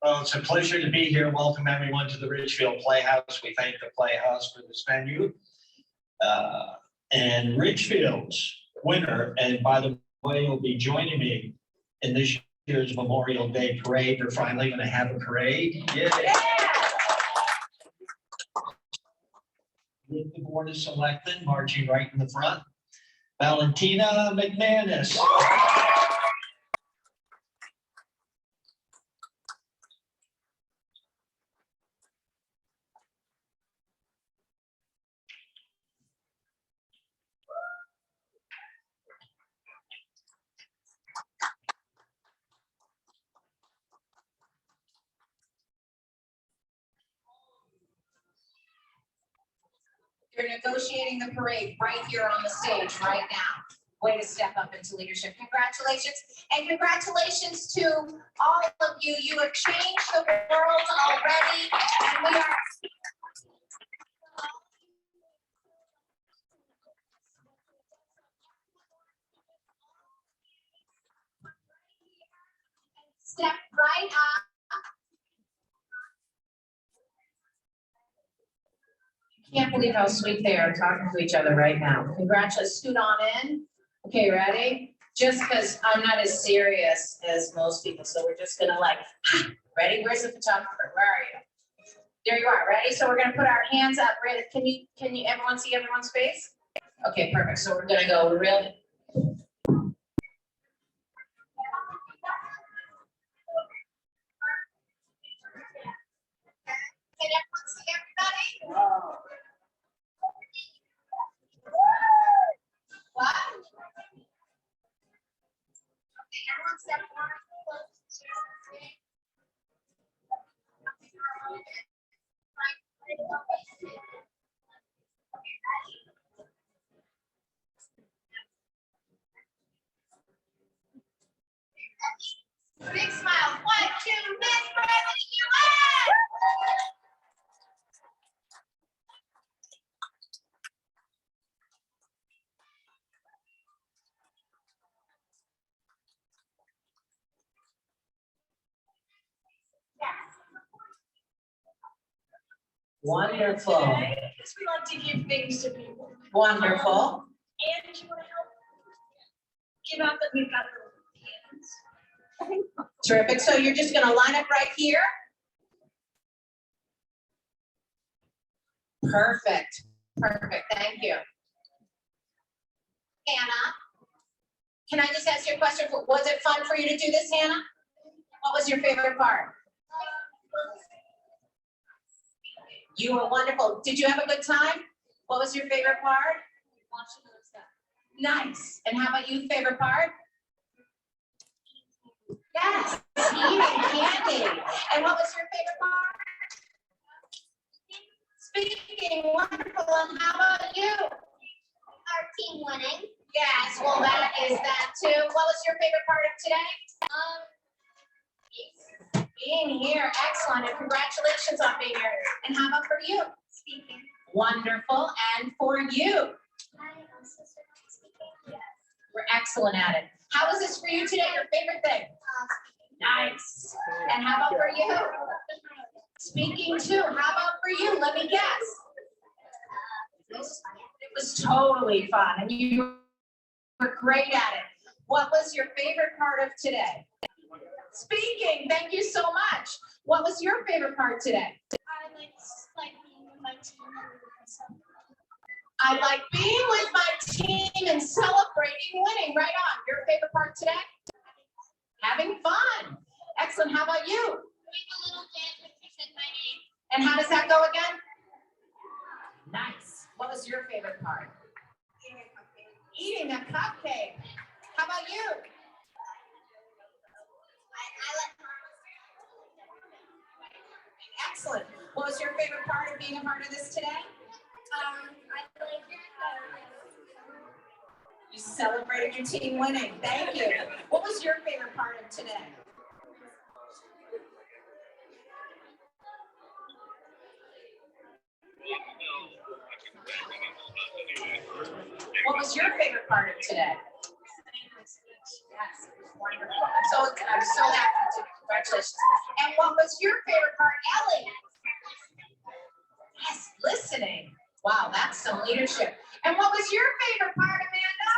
Well, it's a pleasure to be here. Welcome everyone to the Ridgefield Playhouse. We thank the Playhouse for this venue. And Ridgefield's winner, and by the way, will be joining me in this year's Memorial Day parade. They're finally going to have a parade. Yeah. With the Board of Selectmen marching right in the front. Valentina McManus. You're negotiating the parade right here on the stage right now. Way to step up into leadership. Congratulations. And congratulations to all of you. You have changed the world already. And we are step right up. Can't believe how sweet they are talking to each other right now. Congratulations, scoot on in. Okay, ready? Just because I'm not as serious as most people, so we're just gonna like, ready? Where's the photographer? Where are you? There you are, ready? So we're gonna put our hands up. Ready? Can you everyone see everyone's face? Okay, perfect. So we're gonna go real. Can everyone see everybody? What? Okay, everyone step forward. Wonderful, Because we like to give things to people. wonderful. And you want to help give out that we've got the hands. Terrific. So you're just gonna line up right here? Perfect, perfect. Thank you. Hannah, can I just ask you a question? Was it fun for you to do this, Hannah? What was your favorite part? You were wonderful. Did you have a good time? What was your favorite part? Nice. And how about you, favorite part? Yes, eating candy. And what was your favorite part? Speaking, wonderful. And how about you? Our team winning. Yes, well, that is that too. What was your favorite part of today? Being here, excellent, and congratulations on being here. And how about for you? Speaking. Wonderful, and for you? I also started speaking. Yes. We're excellent at it. How was this for you today, your favorite thing? Nice. And how about for you? Speaking too, how about for you? Let me guess. It was totally fun, and you were great at it. What was your favorite part of today? Speaking, thank you so much. What was your favorite part today? I like being with my team and stuff. I like being with my team and celebrating winning. Right on. Your favorite part today? Having fun. Excellent. How about you? Doing a little dance when you said my name. And how does that go again? Nice. What was your favorite part? Eating a cupcake. How about you? Excellent. What was your favorite part of being a part of this today? You celebrated your team winning. Thank you. What was your favorite part of today? What was your favorite part of today? Yes, it was wonderful. I'm so happy to congratulations. And what was your favorite part, Ellie? Yes, listening. Wow, that's some leadership. And what was your favorite part, Amanda?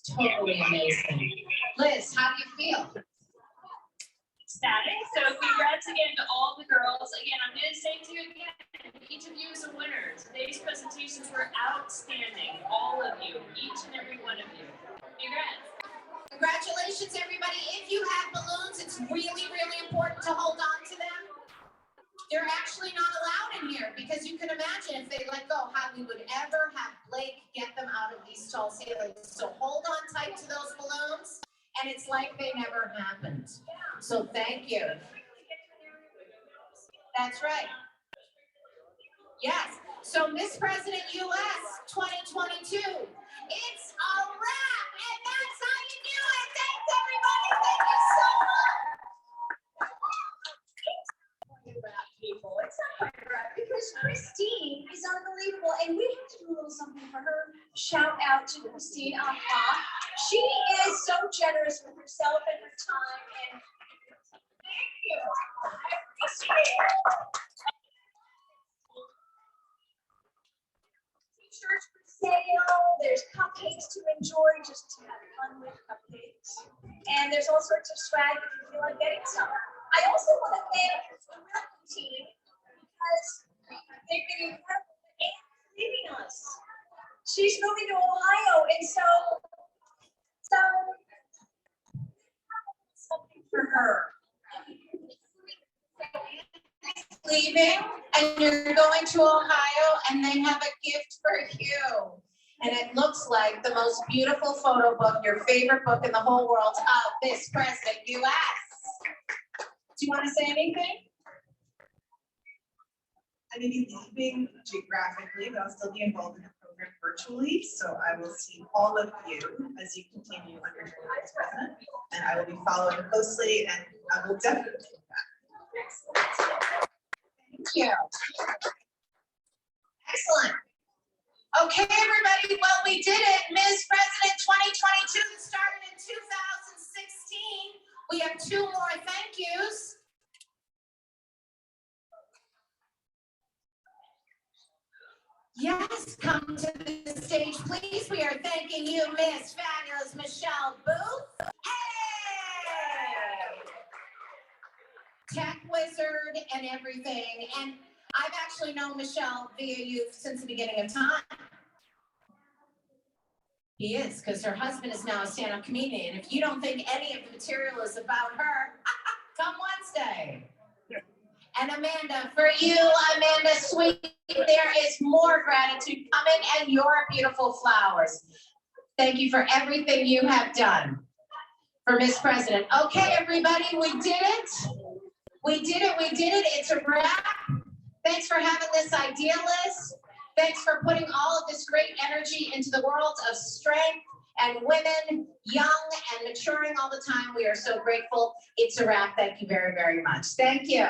Totally amazing. Liz, how do you feel? Ecstatic. So congrats again to all the girls. Again, I'm going to say to you again, each of you is a winner. Today's presentations were outstanding. All of you, each and every one of you. Congrats. Congratulations, everybody. If you have balloons, it's really, really important to hold on to them. They're actually not allowed in here because you can imagine if they let go, how we would ever have Blake get them out of these tall ceilings. So hold on tight to those balloons, and it's like they never happened. So thank you. That's right. Yes. So Miss President US 2022, it's a wrap, and that's how you do it. Thanks, everybody. Thank you so much. People. It's not quite right because Christine is unbelievable, and we have to do a little something for her. Shout out to Christine Aashna. She is so generous with herself and her time, and thank you. I appreciate it. T-shirts for sale. There's cupcakes to enjoy, just to have fun with cupcakes, and there's all sorts of swag if you feel like getting some. I also want to thank the Wilton team because they've been incredible and leaving us. She's moving to Ohio, and so something for her. Leaving, and you're going to Ohio, and they have a gift for you. And it looks like the most beautiful photo book, your favorite book in the whole world of Miss President US. Do you want to say anything? I may be leaving geographically, but I'll still be involved in the program virtually. So I will see all of you as you continue under your vice president, and I will be following closely, and I will definitely do that. Thank you. Excellent. Okay, everybody. Well, we did it. Miss President 2022 started in 2016. We have 2 more thank yous. Yes, come to the stage, please. We are thanking you, Miss Fabulous Michelle Booth. Hey! Tech wizard and everything. And I've actually known Michelle via youth since the beginning of time. He is, because her husband is now a stand-up comedian. If you don't think any of the material is about her, come Wednesday. And Amanda, for you, Amanda Sweet, there is more gratitude coming and your beautiful flowers. Thank you for everything you have done for Miss President. Okay, everybody, we did it. We did it, we did it. It's a wrap. Thanks for having this idea list. Thanks for putting all of this great energy into the world of strength and women, young and maturing all the time. We are so grateful. It's a wrap. Thank you very, very much. Thank you.